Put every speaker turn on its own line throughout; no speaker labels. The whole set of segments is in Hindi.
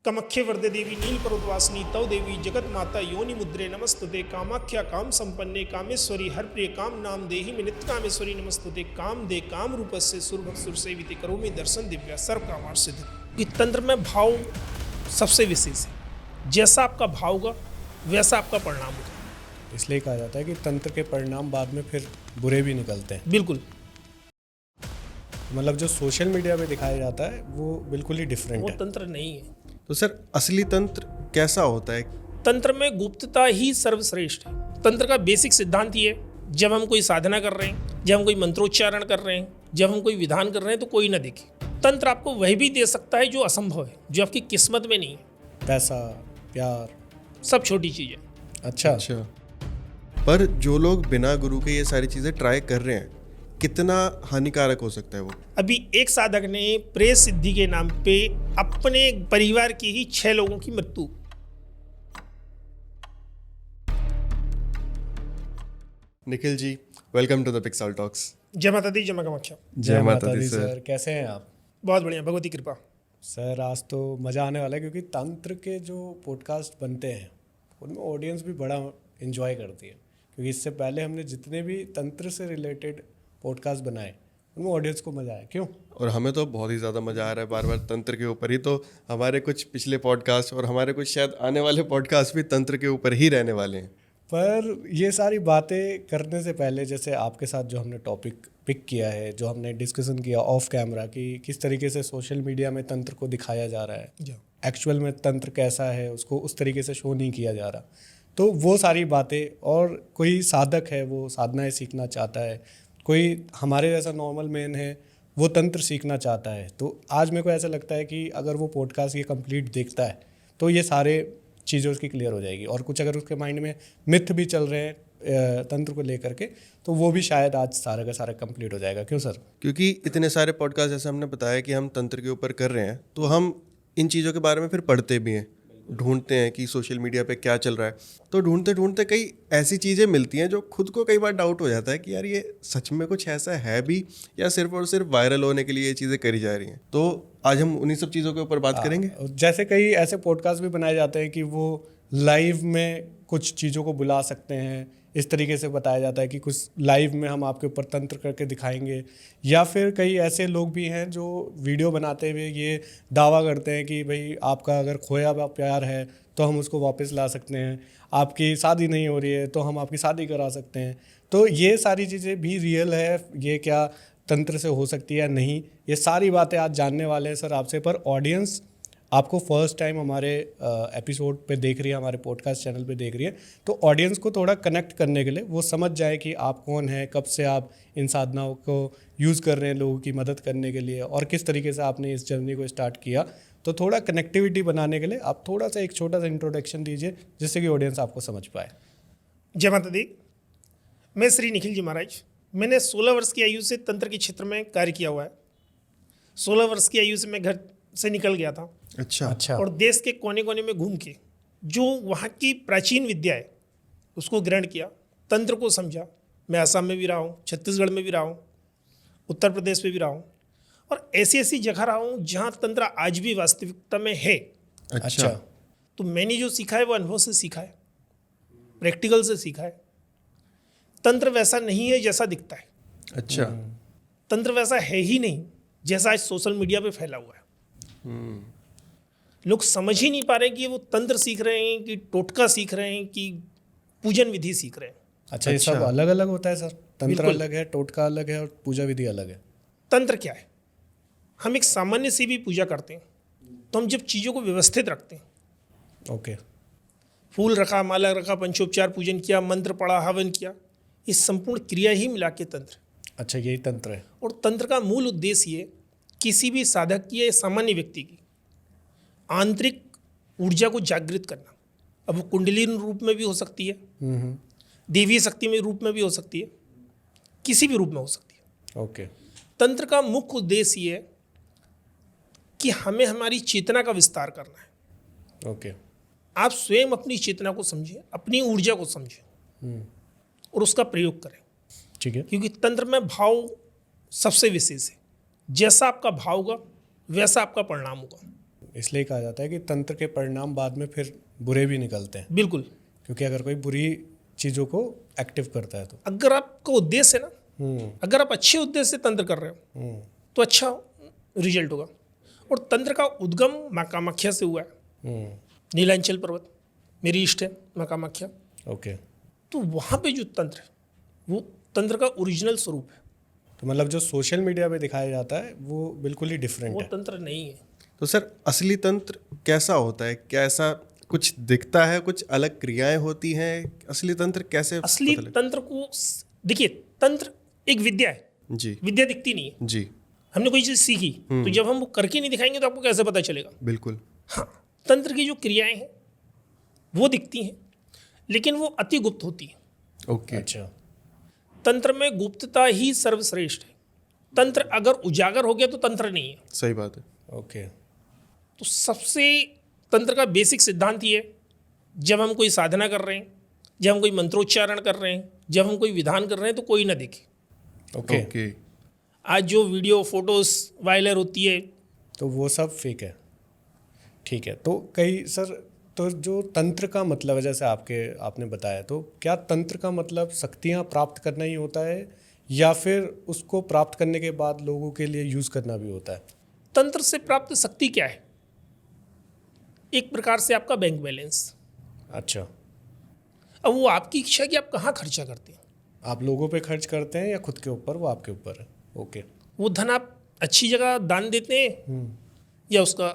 कमख्ये वरदे देवी नीलपर्वतवासिनी तव देवी जगत माता योनि मुद्रे नमस्तुते कामाख्या काम संपन्ने कामेश्वरी हर प्रिय काम नाम देहि में नित्य कामेश्वरी नमस्तुते काम दे काम रूपस्य सुरभक्त सुरसेविते करोमि दर्शन दिव्या सर्व कामार सिद्ध। कि तंत्र में भाव सबसे विशेष है, जैसा आपका भाव होगा वैसा आपका परिणाम होगा।
इसलिए कहा जाता है कि तंत्र के परिणाम बाद में फिर बुरे भी निकलते हैं।
बिल्कुल,
मतलब जो सोशल मीडिया पे दिखाया जाता है वो बिल्कुल ही डिफरेंट
वो
है।
तंत्र नहीं है।
तो सर असली तंत्र कैसा होता है?
तंत्र में गुप्तता ही सर्वश्रेष्ठ है। तंत्र का बेसिक सिद्धांत ये है, जब हम कोई साधना कर रहे हैं, जब हम कोई मंत्रोच्चारण कर रहे हैं, जब हम कोई विधान कर रहे हैं तो कोई ना देखे। तंत्र आपको वह भी दे सकता है जो असंभव है, जो आपकी किस्मत में नहीं है।
पैसा, प्यार,
सब छोटी चीजें।
अच्छा।
पर जो लोग बिना गुरु के ये सारी चीज़ें ट्राई कर रहे हैं, कितना हानिकारक हो सकता है वो?
अभी एक साधक ने प्रेत सिद्धि के नाम पे अपने परिवार की ही 6 लोगों की मृत्यु।
Nikhil ji, welcome to the Pixel Talks.
जय माता दी, जय मां कामाख्या।
जय माता दी सर।
कैसे हैं आप?
बहुत बढ़िया, भगवती कृपा।
सर आज तो मज़ा आने वाला है क्योंकि तंत्र के जो पॉडकास्ट बनते हैं उनमें ऑडियंस भी बड़ा एंजॉय करती है, क्योंकि इससे पहले हमने जितने भी तंत्र से रिलेटेड पॉडकास्ट बनाए उनमें ऑडियंस को मज़ा आया। क्यों?
और हमें तो बहुत ही ज़्यादा मज़ा आ रहा है बार बार तंत्र के ऊपर ही। तो हमारे कुछ पिछले पॉडकास्ट और हमारे कुछ शायद आने वाले पॉडकास्ट भी तंत्र के ऊपर ही रहने वाले हैं।
पर ये सारी बातें करने से पहले, जैसे आपके साथ जो हमने टॉपिक पिक किया है, जो हमने डिस्कशन किया ऑफ कैमरा कि किस तरीके से सोशल मीडिया में तंत्र को दिखाया जा रहा है, एक्चुअल में तंत्र कैसा है उसको उस तरीके से शो नहीं किया जा रहा, तो वो सारी बातें, और कोई साधक है वो साधनाएं सीखना चाहता है, कोई हमारे जैसा नॉर्मल मैन है वो तंत्र सीखना चाहता है, तो आज मेरे को ऐसा लगता है कि अगर वो पॉडकास्ट ये कंप्लीट देखता है तो ये सारे चीज़ें उसकी क्लियर हो जाएगी। और कुछ अगर उसके माइंड में मिथ भी चल रहे हैं तंत्र को लेकर के, तो वो भी शायद आज सारा का सारा कंप्लीट हो जाएगा। क्यों सर?
क्योंकि इतने सारे पॉडकास्ट जैसे हमने बताया कि हम तंत्र के ऊपर कर रहे हैं, तो हम इन चीज़ों के बारे में फिर पढ़ते भी हैं, ढूंढते हैं कि सोशल मीडिया पे क्या चल रहा है। तो ढूंढते ढूंढते कई ऐसी चीज़ें मिलती हैं जो खुद को कई बार डाउट हो जाता है कि यार ये सच में कुछ ऐसा है भी, या सिर्फ और सिर्फ वायरल होने के लिए ये चीज़ें करी जा रही हैं। तो आज हम उन्हीं सब चीज़ों के ऊपर बात करेंगे।
जैसे कई ऐसे पॉडकास्ट भी बनाए जाते हैं कि वो लाइव में कुछ चीज़ों को बुला सकते हैं, इस तरीके से बताया जाता है कि कुछ लाइव में हम आपके ऊपर तंत्र करके दिखाएंगे। या फिर कई ऐसे लोग भी हैं जो वीडियो बनाते हुए ये दावा करते हैं कि भाई आपका अगर खोया हुआ प्यार है तो हम उसको वापस ला सकते हैं, आपकी शादी नहीं हो रही है तो हम आपकी शादी करा सकते हैं। तो ये सारी चीज़ें भी रियल है, ये क्या तंत्र से हो सकती है या नहीं, ये सारी बातें आज जानने वाले हैं सर आपसे। पर ऑडियंस आपको फर्स्ट टाइम हमारे एपिसोड पे देख रही है, हमारे पॉडकास्ट चैनल पे देख रही है, तो ऑडियंस को थोड़ा कनेक्ट करने के लिए, वो समझ जाए कि आप कौन हैं, कब से आप इन साधनाओं को यूज़ कर रहे हैं लोगों की मदद करने के लिए, और किस तरीके से आपने इस जर्नी को स्टार्ट किया, तो थोड़ा कनेक्टिविटी बनाने के लिए आप थोड़ा सा एक छोटा सा इंट्रोडक्शन दीजिए जिससे कि ऑडियंस आपको समझ पाए।
जय माता दी। मैं श्री निखिल जी महाराज। मैंने 16 वर्ष की आयु से तंत्र के क्षेत्र में कार्य किया हुआ है। 16 वर्ष की आयु से मैं घर से निकल गया था।
अच्छा।
और देश के कोने कोने में घूम के जो वहाँ की प्राचीन विद्या है उसको ग्रहण किया, तंत्र को समझा। मैं असम में भी रहा हूँ, छत्तीसगढ़ में भी रहा हूँ, उत्तर प्रदेश में भी रहा हूँ, और ऐसी ऐसी जगह रहा हूँ जहाँ तंत्र आज भी वास्तविकता में है।
अच्छा।
तो मैंने जो सीखा है वो अनुभव से सीखा है, प्रैक्टिकल से सीखा है। तंत्र वैसा नहीं है जैसा दिखता है।
अच्छा।
तंत्र वैसा है ही नहीं जैसा आज सोशल मीडिया पे फैला हुआ है। लोग समझ ही नहीं पा रहे कि वो तंत्र सीख रहे हैं कि टोटका सीख रहे हैं कि पूजन विधि सीख रहे हैं।
अच्छा, ये सब अलग अलग होता है सर? तंत्र अलग है, टोटका अलग है, और पूजा विधि अलग है।
तंत्र क्या है? हम एक सामान्य सी भी पूजा करते हैं तो हम जब चीज़ों को व्यवस्थित रखते हैं,
ओके,
फूल रखा, माला रखा, पंचोपचार पूजन किया, मंत्र पढ़ा, हवन किया, ये संपूर्ण क्रिया ही मिला के तंत्र।
अच्छा, यही तंत्र है।
और तंत्र का मूल उद्देश्य ये किसी भी साधक की या सामान्य व्यक्ति की आंतरिक ऊर्जा को जागृत करना। अब वो कुंडलिनी रूप में भी हो सकती है, देवी शक्ति में रूप में भी हो सकती है, किसी भी रूप में हो सकती है।
ओके।
तंत्र का मुख्य उद्देश्य ये है कि हमें हमारी चेतना का विस्तार करना है।
ओके।
आप स्वयं अपनी चेतना को समझें, अपनी ऊर्जा को समझें और उसका प्रयोग करें।
ठीक है।
क्योंकि तंत्र में भाव सबसे विशेष है, जैसा आपका भाव होगा वैसा आपका परिणाम होगा।
इसलिए कहा जाता है कि तंत्र के परिणाम बाद में फिर बुरे भी निकलते हैं,
बिल्कुल।
क्योंकि अगर कोई बुरी चीज़ों को एक्टिव करता है तो।
अगर आपका उद्देश्य है ना, अगर आप अच्छे उद्देश्य से तंत्र कर रहे हो तो अच्छा रिजल्ट होगा। और तंत्र का उद्गम माँ कामाख्या से हुआ है। नीलांचल पर्वत मेरी इष्ट है माँ कामाख्या।
ओके,
तो वहाँ पे जो तंत्र है वो तंत्र का ओरिजिनल स्वरूप है,
तो मतलब जो सोशल मीडिया पे दिखाया जाता है वो बिल्कुल ही डिफरेंट
वो
है।
तंत्र नहीं है।
तो सर असली तंत्र कैसा होता है? क्या ऐसा कुछ दिखता है, कुछ अलग क्रियाएं होती हैं? असली तंत्र कैसे
असली
पता लगे?
तंत्र को देखिए, तंत्र एक विद्या है,
जी
विद्या दिखती नहीं है।
जी
हमने कोई चीज़ सीखी तो जब हम वो करके नहीं दिखाएंगे तो आपको कैसे पता चलेगा?
बिल्कुल।
हाँ, तंत्र की जो क्रियाएं हैं वो दिखती हैं, लेकिन वो अति गुप्त होती हैं।
ओके।
अच्छा,
तंत्र में गुप्तता ही सर्वश्रेष्ठ है। तंत्र अगर उजागर हो गया तो तंत्र नहीं है।
सही बात है।
ओके,
तो सबसे तंत्र का बेसिक सिद्धांत ये है, जब हम कोई साधना कर रहे हैं, जब हम कोई मंत्रोच्चारण कर रहे हैं, जब हम कोई विधान कर रहे हैं तो कोई ना देखे।
Okay,
okay.
आज जो वीडियो फोटोज वायरल होती है,
तो वो सब फेक है। ठीक है, तो कई सर, तो जो तंत्र का मतलब है, जैसे आपने बताया, तो क्या तंत्र का मतलब शक्तियाँ प्राप्त करना ही होता है या फिर उसको प्राप्त करने के बाद लोगों के लिए यूज़ करना भी होता है?
तंत्र से प्राप्त शक्ति क्या है? एक प्रकार से आपका बैंक बैलेंस।
अच्छा,
अब वो आपकी इच्छा है कि आप कहाँ खर्चा करते हैं।
आप लोगों पे खर्च करते हैं या खुद के ऊपर, वो आपके ऊपर है। ओके,
वो धन आप अच्छी जगह दान देते हैं या उसका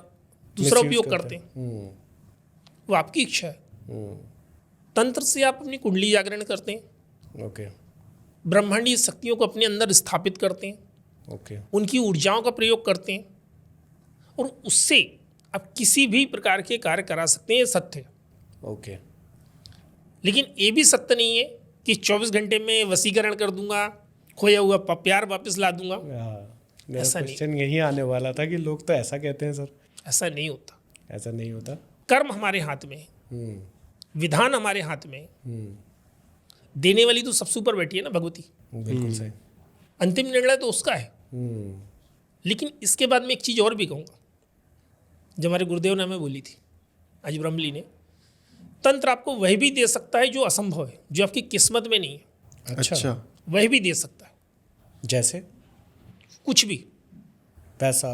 दूसरा
Misuse
उपयोग करते हैं, वो आपकी इच्छा है। तंत्र से आप अपनी कुंडली जागरण करते हैं,
ओके,
ब्रह्मांडीय शक्तियों को अपने अंदर स्थापित करते हैं,
ओके,
उनकी ऊर्जाओं का प्रयोग करते हैं और उससे आप किसी भी प्रकार के कार्य करा सकते हैं। ये सत्य है।
ओके,
लेकिन ये भी सत्य नहीं है कि 24 घंटे में वशीकरण कर दूंगा, खोया हुआ प्यार वापस ला दूंगा।
मेरा
ऐसा नहीं।
क्वेश्चन यही आने वाला था कि लोग तो ऐसा कहते हैं सर।
ऐसा नहीं होता।
ऐसा नहीं होता।
कर्म हमारे हाथ में है, विधान हमारे हाथ में है। देने वाली तो सबसे ऊपर बैठी है ना, भगवती।
बिल्कुल सही।
अंतिम निर्णय तो उसका है। लेकिन इसके बाद में एक चीज़ और भी कहूँगा, जो हमारे गुरुदेव ने हमें बोली थी, आज ब्रह्मली ने, तंत्र आपको वह भी दे सकता है जो असंभव है, जो आपकी किस्मत में नहीं है।
अच्छा।
वह भी दे सकता है,
जैसे
कुछ भी।
पैसा,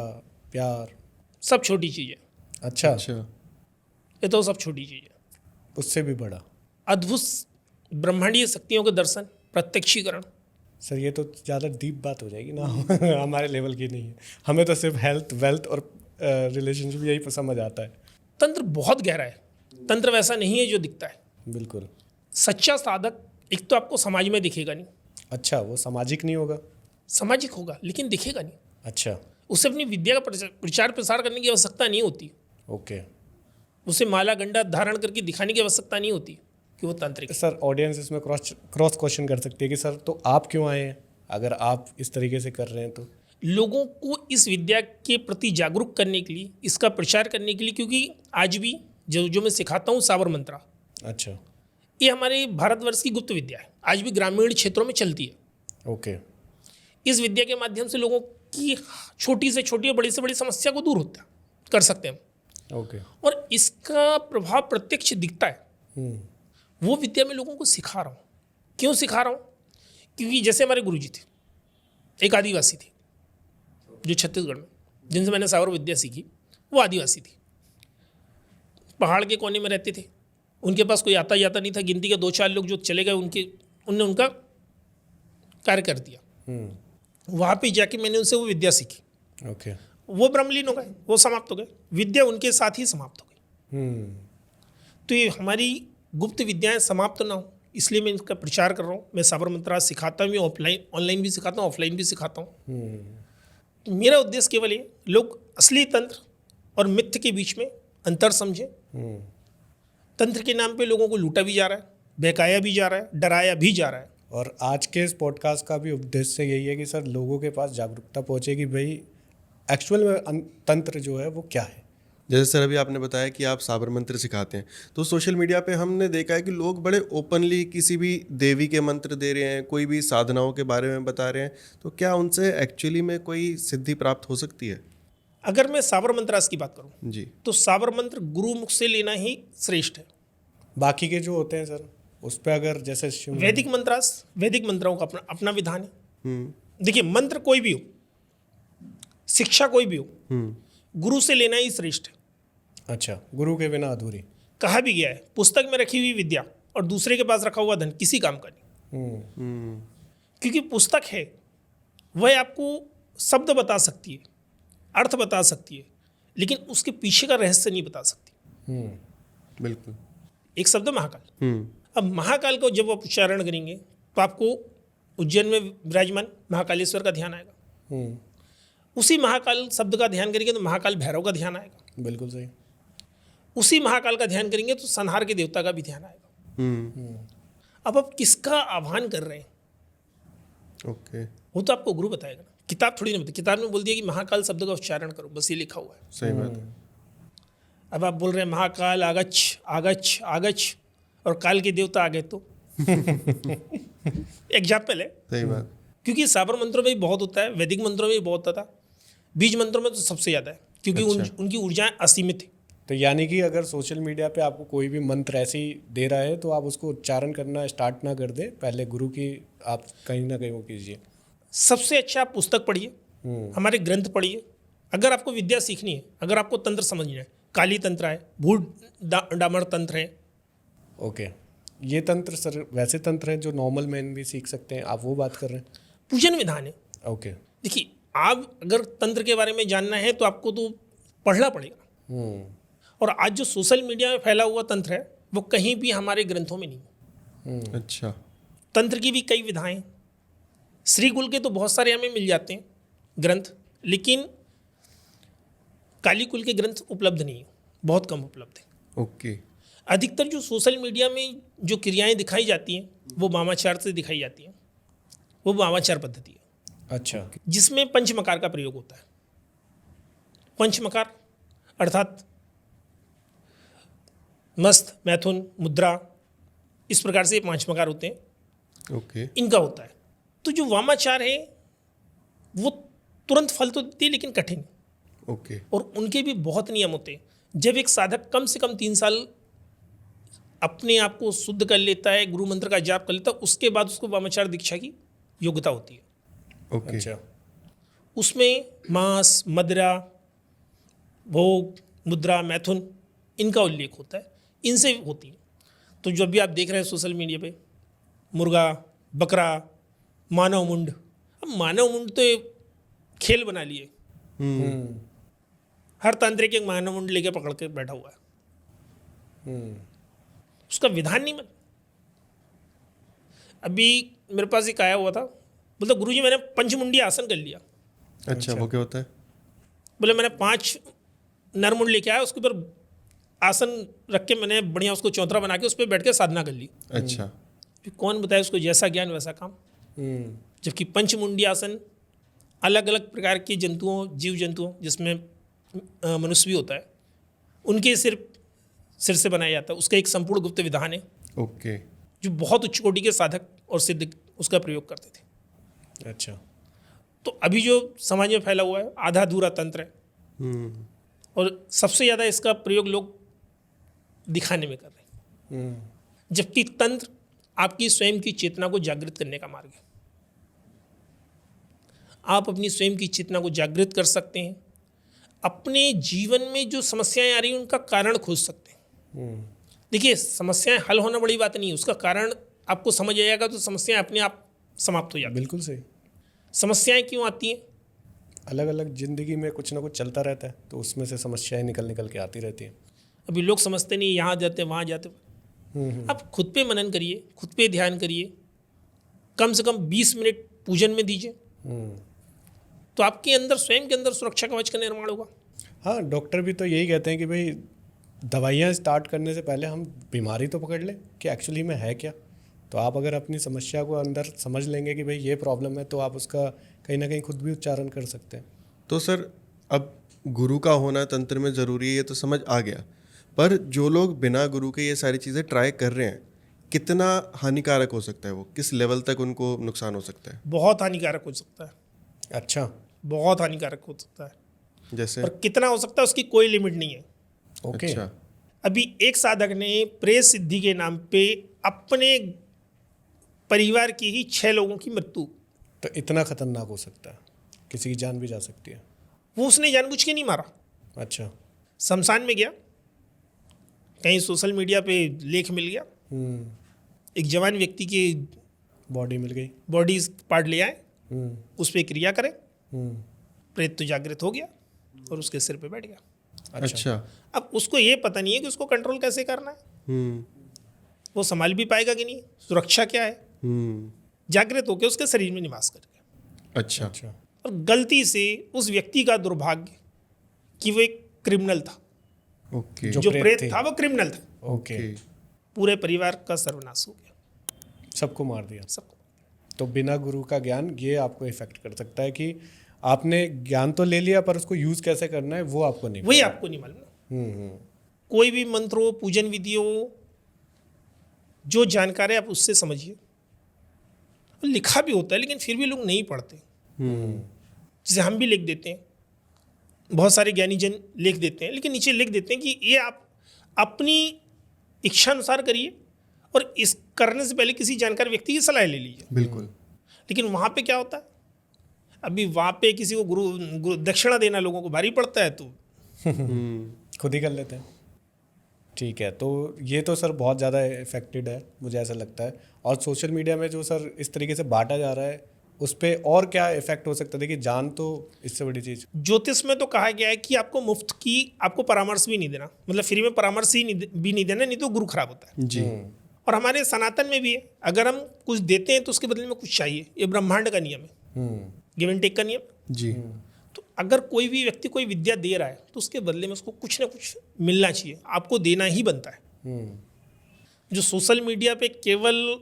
प्यार,
सब छोटी चीज़ है।
अच्छा,
अच्छा।
ये तो सब छोटी चीज़ है।
उससे भी बड़ा।
अद्भुत ब्रह्मांडीय शक्तियों के दर्शन, प्रत्यक्षीकरण।
सर ये तो ज़्यादा डीप बात हो जाएगी ना, हमारे लेवल की नहीं है। हमें तो सिर्फ हेल्थ, वेल्थ और रिलेशनशिप यही समझ आता है।
तंत्र बहुत गहरा है। तंत्र वैसा नहीं है जो दिखता है।
बिल्कुल।
सच्चा साधक एक तो आपको समाज में दिखेगा नहीं,
अच्छा, वो सामाजिक नहीं होगा?
सामाजिक होगा लेकिन दिखेगा नहीं।
अच्छा,
उसे अपनी विद्या का प्रचार प्रसार करने की आवश्यकता नहीं होती।
ओके।
उसे माला गंडा धारण करके दिखाने की आवश्यकता नहीं होती कि वो तांत्रिक है।
सर ऑडियंस इसमें क्रॉस क्वेश्चन कर सकती है कि सर तो आप क्यों आए हैं अगर आप इस तरीके से कर रहे हैं तो?
लोगों को इस विद्या के प्रति जागरूक करने के लिए, इसका प्रचार करने के लिए, क्योंकि आज भी जो मैं सिखाता हूँ साबर मंत्रा,
अच्छा,
ये हमारे भारतवर्ष की गुप्त विद्या है। आज भी ग्रामीण क्षेत्रों में चलती है।
ओके।
इस विद्या के माध्यम से लोगों की छोटी से छोटी और बड़ी से बड़ी समस्या को दूर होता कर सकते हैं हम।
ओके।
और इसका प्रभाव प्रत्यक्ष दिखता है। वो विद्या मैं लोगों को सिखा रहा हूँ। क्यों सिखा रहा हूँ? क्योंकि जैसे हमारे गुरुजी थे, एक आदिवासी थे जो छत्तीसगढ़ में, जिनसे मैंने सावर विद्या सीखी, वो आदिवासी थी, पहाड़ के कोने में रहते थे। उनके पास कोई आता जाता नहीं था, गिनती के 2-4 लोग जो चले गए, उनने उनका कार्य कर दिया। वहाँ पे जाके मैंने उनसे वो विद्या सीखी।
ओके।
वो ब्रह्मलीन हो गए, वो समाप्त हो गए, विद्या उनके साथ ही समाप्त हो गई। तो ये हमारी गुप्त विद्याएं समाप्त ना हो, इसलिए मैं इसका प्रचार कर रहा हूँ। मैं साबर मंत्रा सिखाता भी, ऑनलाइन भी सिखाता हूँ, ऑफलाइन भी सिखाता हूँ। तो मेरा उद्देश्य केवल ये, लोग असली तंत्र और मिथ्य के बीच में अंतर समझें। तंत्र के नाम पे लोगों को लूटा भी जा रहा है, बहकाया भी जा रहा है, डराया भी जा रहा है।
और आज के इस पॉडकास्ट का भी उद्देश्य यही है कि सर लोगों के पास जागरूकता पहुँचे कि भाई एक्चुअल में तंत्र जो है वो क्या है।
जैसे सर अभी आपने बताया कि आप साबर मंत्र सिखाते हैं, तो सोशल मीडिया पे हमने देखा है कि लोग बड़े ओपनली किसी भी देवी के मंत्र दे रहे हैं, कोई भी साधनाओं के बारे में बता रहे हैं, तो क्या उनसे एक्चुअली में कोई सिद्धि प्राप्त हो सकती है?
अगर मैं साबर मंत्रास की बात करूं
जी।
तो साबर मंत्र गुरु मुख से लेना ही श्रेष्ठ है।
बाकी के जो होते हैं सर, उस पर अगर जैसे
वैदिक मंत्रास, वैदिक मंत्रों का अपना अपना विधान है।
हम्म
देखिए, मंत्र कोई भी हो, शिक्षा कोई भी हो,
हम्म
गुरु से लेना ही श्रेष्ठ है।
अच्छा, गुरु के बिना अधूरी।
कहा भी गया है, पुस्तक में रखी हुई विद्या और दूसरे के पास रखा हुआ धन किसी काम का नहीं।
हम्म
क्योंकि पुस्तक है, वह आपको शब्द बता सकती है, अर्थ बता सकती है, लेकिन उसके पीछे का रहस्य नहीं बता सकती।
बिल्कुल।
एक शब्द महाकाल।
हम्म
अब महाकाल को जब आप उच्चारण करेंगे तो आपको उज्जैन में विराजमान महाकालेश्वर का ध्यान आएगा।
हम्म,
उसी महाकाल शब्द का ध्यान करेंगे तो महाकाल भैरव का ध्यान आएगा।
बिल्कुल सही।
उसी महाकाल का ध्यान करेंगे तो संहार के देवता का भी ध्यान आएगा। अब आप किसका आह्वान कर रहे हैं
ओके,
वो तो आपको गुरु बताएगा ना। किताब थोड़ी ना बताए। किताब में बोल दिया कि महाकाल शब्द का उच्चारण करो, बस ये लिखा हुआ है।
सही बात है।
अब आप बोल रहे हैं महाकाल आगच्छ आगच्छ आगच्छ और काल के देवता आ गए तो एग्जाम्पल है।
सही बात।
क्योंकि साबर मंत्रों में भी बहुत होता है, वैदिक मंत्रों में भी बहुत होता है, बीज मंत्रों में तो सबसे ज़्यादा है, क्योंकि उनकी ऊर्जाएं असीमित है।
तो यानी कि अगर सोशल मीडिया पे आपको कोई भी मंत्र ऐसे ही दे रहा है तो आप उसको उच्चारण करना स्टार्ट ना कर दे, पहले गुरु की आप कहीं ना कहीं वो कीजिए।
सबसे अच्छा आप पुस्तक पढ़िए, हमारे ग्रंथ पढ़िए। अगर आपको विद्या सीखनी है, अगर आपको तंत्र समझना है, काली तंत्र है, भूत डामर तंत्र है।
ओके, ये तंत्र सर वैसे तंत्र हैं जो नॉर्मल मैन भी सीख सकते हैं, आप वो बात कर रहे हैं?
पूजन विधान है।
ओके।
देखिए, आप अगर तंत्र के बारे में जानना है तो आपको तो पढ़ना पड़ेगा। और आज जो सोशल मीडिया में फैला हुआ तंत्र है वो कहीं भी हमारे ग्रंथों में नहीं है।
अच्छा।
तंत्र की भी कई विधाएं, श्री कुल के तो बहुत सारे हमें मिल जाते हैं ग्रंथ, लेकिन काली कुल के ग्रंथ उपलब्ध नहीं है, बहुत कम उपलब्ध है।
ओके।
अधिकतर जो सोशल मीडिया में जो क्रियाएं दिखाई जाती हैं वो वामाचार से दिखाई जाती हैं, वो वामाचार पद्धति है।
अच्छा।
जिसमें पंचमकार का प्रयोग होता है। पंचमकार अर्थात मस्त, मैथुन, मुद्रा, इस प्रकार से 5 मकार होते हैं।
ओके।
इनका होता है। तो जो वामाचार है वो तुरंत फल तो देती है लेकिन कठिन,
ओके।
और उनके भी बहुत नियम होते हैं। जब एक साधक कम से कम 3 साल अपने आप को शुद्ध कर लेता है, गुरु मंत्र का जाप कर लेता है, उसके बाद उसको वामाचार दीक्षा की योग्यता होती है।
ओके।
अच्छा।
उसमें मांस, मदिरा, भोग, मुद्रा, मैथुन, इनका उल्लेख होता है, इनसे होती है। तो जो भी आप देख रहे हैं सोशल मीडिया पे, मुर्गा, बकरा, मानव मुंड। अब मानव मुंड तो एक खेल बना लिए, हर तांत्रिक एक मानव मुंड लेके पकड़ के बैठा हुआ है। उसका विधान नहीं बना। अभी मेरे पास एक आया हुआ था, बोलता गुरुजी मैंने पंचमुंडी आसन कर लिया।
अच्छा, वो क्या होता है?
बोले मैंने 5 नरमुंड लेके आया, उसके ऊपर आसन रख के मैंने बढ़िया उसको चौतरा बना के उस पर बैठ के साधना कर ली।
अच्छा।
फिर कौन बताए उसको, जैसा ज्ञान वैसा काम। जबकि पंचमुंडी आसन अलग अलग प्रकार के जंतुओं, जीव जंतुओं, जिसमें मनुष्य भी होता है, उनके सिर से बनाया जाता है। उसका एक संपूर्ण गुप्त विधान है।
ओके।
जो बहुत उच्च कोटि के साधक और सिद्ध उसका प्रयोग करते थे।
अच्छा।
तो अभी जो समाज में फैला हुआ है आधा अधूरा तंत्र है, और सबसे ज़्यादा इसका प्रयोग लोग दिखाने में कर रहे हैं। जबकि तंत्र आपकी स्वयं की चेतना को जागृत करने का मार्ग है। आप अपनी स्वयं की चेतना को जागृत कर सकते हैं, अपने जीवन में जो समस्याएं आ रही हैं उनका कारण खोज सकते हैं। देखिए, समस्याएं हल होना बड़ी बात नहीं है, उसका कारण आपको समझ आएगा तो समस्याएं अपने आप समाप्त हो जाती हैं।
बिल्कुल सही।
समस्याएं क्यों आती हैं?
अलग अलग जिंदगी में कुछ ना कुछ चलता रहता है, तो उसमें से समस्याएं निकल के आती रहती हैं।
अभी लोग समझते नहीं, यहाँ जाते वहाँ जाते। आप खुद पे मनन करिए, खुद पे ध्यान करिए, कम से कम 20 मिनट पूजन में दीजिए, तो आपके अंदर स्वयं के अंदर सुरक्षा कवच का निर्माण होगा।
हाँ, डॉक्टर भी तो यही कहते हैं कि भाई दवाइयाँ स्टार्ट करने से पहले हम बीमारी तो पकड़ लें कि एक्चुअली में है क्या। तो आप अगर अपनी समस्या को अंदर समझ लेंगे कि भाई ये प्रॉब्लम है, तो आप उसका कहीं ना कहीं खुद भी उच्चारण कर सकते हैं।
तो सर, अब गुरु का होना तंत्र में ज़रूरी है, ये तो समझ आ गया, पर जो लोग बिना गुरु के ये सारी चीज़ें ट्राई कर रहे हैं, कितना हानिकारक हो सकता है वो? किस लेवल तक उनको नुकसान हो सकता है?
बहुत हानिकारक हो सकता है।
अच्छा।
बहुत हानिकारक हो सकता है।
जैसे
और कितना हो सकता है उसकी कोई लिमिट नहीं है।
ओके।
अच्छा।
अभी एक साधक ने प्रेत सिद्धि के नाम पे अपने परिवार की ही 6 लोगों की मृत्यु,
तो इतना खतरनाक हो सकता है, किसी की जान भी जा सकती है।
वो उसने जानबूझ के नहीं मारा।
अच्छा।
शमशान में गया, कहीं सोशल मीडिया पे लेख मिल गया, एक जवान व्यक्ति की
बॉडी मिल गई।
बॉडी पार्ट ले आए,
हम्म,
उस पर क्रिया करें,
हम्म,
प्रेत तो जागृत हो गया और उसके सिर पे बैठ गया।
अच्छा।
अब उसको ये पता नहीं है कि उसको कंट्रोल कैसे करना है,
हम्म।
वो संभाल भी पाएगा कि नहीं, सुरक्षा क्या है।
हम्म।
जागृत होकर उसके शरीर में निवास कर गया।
अच्छा।
अच्छा।
और गलती से उस व्यक्ति का दुर्भाग्य कि वो एक क्रिमिनल था,
ओके।
जो
जो
प्रेत
प्रेत
थे।
था वो क्रिमिनल था।
ओके।
पूरे परिवार का सर्वनाश हो गया,
सबको मार दिया।
सबको।
तो बिना गुरु का ज्ञान ये आपको इफेक्ट कर सकता है कि आपने ज्ञान तो ले लिया पर उसको यूज कैसे करना है वो आपको नहीं
वही
पता।
आपको नहीं मालूम ना।
हम्म।
कोई भी मंत्र हो, पूजन विधि हो, जो जानकारी आप उससे समझिए। लिखा भी होता है लेकिन फिर भी लोग नहीं पढ़ते। जैसे हम भी लिख देते हैं, बहुत सारे ज्ञानी जन लिख देते हैं, लेकिन नीचे लिख देते हैं कि ये आप अपनी इच्छा अनुसार करिए और इस करने से पहले किसी जानकार व्यक्ति की सलाह ले लीजिए।
बिल्कुल।
लेकिन वहाँ पे क्या होता है, अभी वहाँ पे किसी को गुरु दक्षिणा देना लोगों को भारी पड़ता है, तो
खुद ही कर लेते हैं। ठीक है, तो ये तो सर बहुत ज़्यादा इफेक्टेड है मुझे ऐसा लगता है। और सोशल मीडिया में जो सर इस तरीके से बांटा जा रहा है उस पर और क्या इफेक्ट हो सकता है? देखिए जान तो इससे बड़ी चीज़।
ज्योतिष में तो कहा गया है कि आपको मुफ्त की आपको परामर्श भी नहीं देना, मतलब फ्री में परामर्श ही भी नहीं देना, नहीं तो गुरु खराब होता है।
जी।
और हमारे सनातन में भी है, अगर हम कुछ देते हैं तो उसके बदले में कुछ चाहिए। ये ब्रह्मांड का नियम है, गिव एंड टेक का नियम।
जी।
तो अगर कोई भी व्यक्ति कोई विद्या दे रहा है तो उसके बदले में उसको कुछ ना कुछ मिलना चाहिए, आपको देना ही बनता है। जो सोशल मीडिया पे केवल,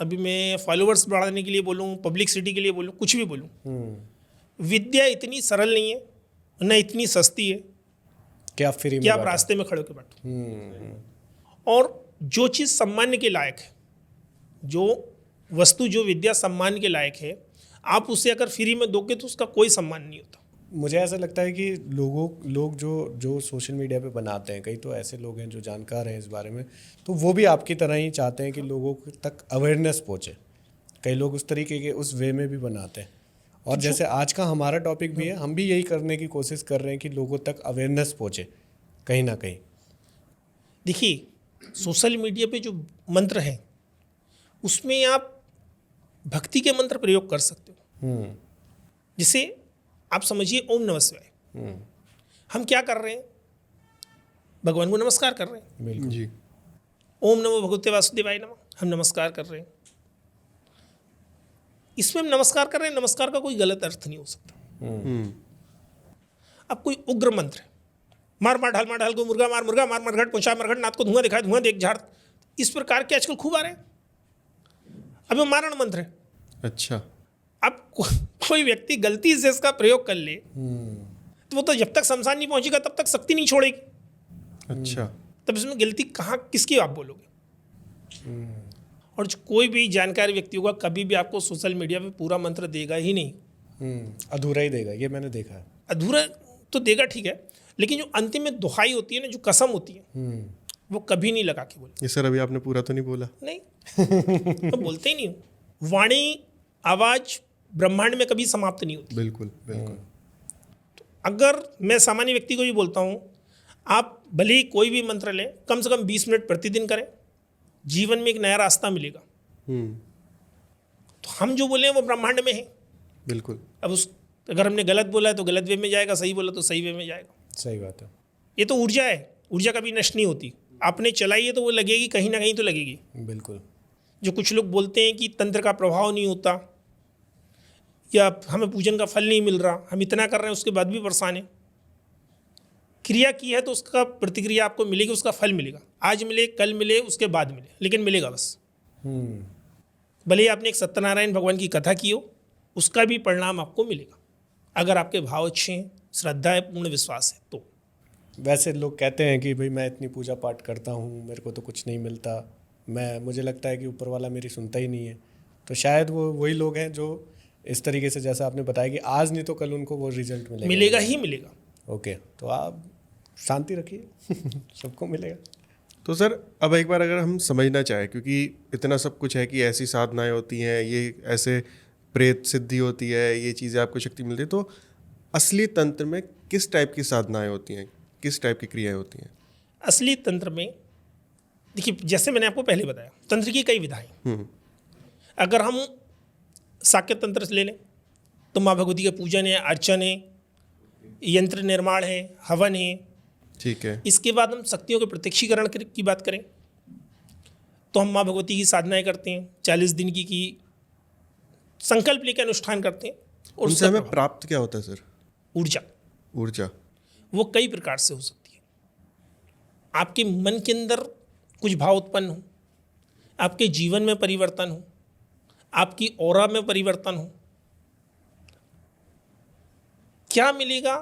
अभी मैं फॉलोअर्स बढ़ाने के लिए बोलूँ, पब्लिसिटी के लिए बोलूँ, कुछ भी बोलूँ, विद्या इतनी सरल नहीं है, न इतनी सस्ती है
क्या आप फ्री
कि
में
आप
बांटा?
रास्ते में खड़े होकर बैठो। और जो चीज़ सम्मान के लायक है, जो वस्तु, जो विद्या सम्मान के लायक है, आप उसे अगर फ्री में दोगे तो उसका कोई सम्मान नहीं होता।
मुझे ऐसा लगता है कि लोग जो सोशल मीडिया पे बनाते हैं, कई तो ऐसे लोग हैं जो जानकार हैं इस बारे में, तो वो भी आपकी तरह ही चाहते हैं कि लोगों तक अवेयरनेस पहुंचे। कई लोग उस तरीके के उस वे में भी बनाते हैं। और जैसे आज का हमारा टॉपिक भी है, हम भी यही करने की कोशिश कर रहे हैं कि लोगों तक अवेयरनेस पहुंचे कहीं ना कहीं।
देखिए, सोशल मीडिया पे जो मंत्र हैं उसमें आप भक्ति के मंत्र प्रयोग कर सकते हो। जिसे आप समझिए ओम नमः शिवाय। हम क्या कर रहे हैं, भगवान को नमस्कार कर रहे हैं।
बिल्कुल
जी।
ओम नमो भगवते वासुदेवाय नमः, हम नमस्कार कर रहे हैं। इसमें हम नमस्कार कर रहे हैं, नमस्कार का कोई गलत अर्थ नहीं हो सकता। अब कोई उग्र मंत्र है, मार मार ढाल को मुर्गा मार मरघट पहुंचा मरघट, नाथ को धुआं दिखाए धुआं देख झाड़, इस प्रकार के आजकल खूब आ रहे हैं। अब वो मारण मंत्र है।
अच्छा।
अब कोई व्यक्ति गलती से इसका प्रयोग कर ले तो वो तो जब तक शमशान नहीं पहुंचेगा तब तक शक्ति नहीं छोड़ेगी।
अच्छा।
तब इसमें गलती कहाँ किसकी आप बोलोगे। और जो कोई भी जानकार व्यक्ति होगा कभी भी आपको सोशल मीडिया पे पूरा मंत्र देगा ही नहीं।
अधूरा ही देगा, ये मैंने देखा है।
अधूरा तो देगा, ठीक है, लेकिन जो अंतिम में दुहाई होती है ना, जो कसम होती है, वो कभी नहीं लगा के बोले।
ये सर अभी आपने पूरा तो नहीं बोला।
नहीं तो बोलते ही नहीं हो। वाणी, आवाज ब्रह्मांड में कभी समाप्त नहीं होती।
बिल्कुल बिल्कुल।
अगर मैं सामान्य व्यक्ति को भी बोलता हूँ, आप भले ही कोई भी मंत्र लें, कम से कम 20 मिनट प्रतिदिन करें, जीवन में एक नया रास्ता मिलेगा। तो हम जो बोले हैं वो ब्रह्मांड में है।
बिल्कुल।
अब अगर हमने गलत बोला है तो गलत वे में जाएगा, सही बोला तो सही वे में जाएगा।
सही बात है।
ये तो ऊर्जा है, ऊर्जा कभी नष्ट नहीं होती। आपने चलाई है तो वो लगेगी, कहीं ना कहीं तो लगेगी।
बिल्कुल।
जो कुछ लोग बोलते हैं कि तंत्र का प्रभाव नहीं होता या हमें पूजन का फल नहीं मिल रहा, हम इतना कर रहे हैं उसके बाद भी परेशान है। क्रिया की है तो उसका प्रतिक्रिया आपको मिलेगी, उसका फल मिलेगा। आज मिले, कल मिले, उसके बाद मिले, लेकिन मिलेगा बस। भले ही आपने एक सत्यनारायण भगवान की कथा की हो, उसका भी परिणाम आपको मिलेगा, अगर आपके भाव अच्छे हैं, श्रद्धा है, पूर्ण विश्वास है तो।
वैसे लोग कहते हैं कि भाई मैं इतनी पूजा पाठ करता हूँ, मेरे को तो कुछ नहीं मिलता, मुझे लगता है कि ऊपर वाला मेरी सुनता ही नहीं है। तो शायद वो वही लोग हैं जो इस तरीके से जैसा आपने बताया कि आज नहीं तो कल उनको वो रिजल्ट मिलेगा।
मिलेगा ही मिलेगा।
ओके, तो आप शांति रखिए सबको मिलेगा।
तो सर अब एक बार अगर हम समझना चाहें, क्योंकि इतना सब कुछ है कि ऐसी साधनाएं होती हैं, ये ऐसे प्रेत सिद्धि होती है, ये चीज़ें आपको शक्ति मिलती है, तो असली तंत्र में किस टाइप की साधनाएं होती हैं, किस टाइप की क्रियाएं होती हैं?
असली तंत्र में देखिए, जैसे मैंने आपको पहले बताया, तंत्र की कई विधाएं। अगर हम शाक्य तंत्र से ले लें तो माँ भगवती का पूजन है, अर्चन है, यंत्र निर्माण है, हवन है।
ठीक है।
इसके बाद हम शक्तियों के प्रत्यक्षीकरण की बात करें तो हम माँ भगवती की साधनाएं करते हैं, 40 दिन की संकल्प लेकर अनुष्ठान करते हैं। और
उनसे हमें प्राप्त क्या होता है सर?
ऊर्जा।
ऊर्जा
वो कई प्रकार से हो सकती है। आपके मन के अंदर कुछ भाव उत्पन्न हो, आपके जीवन में परिवर्तन हो, आपकी ऑरा में परिवर्तन हो। क्या मिलेगा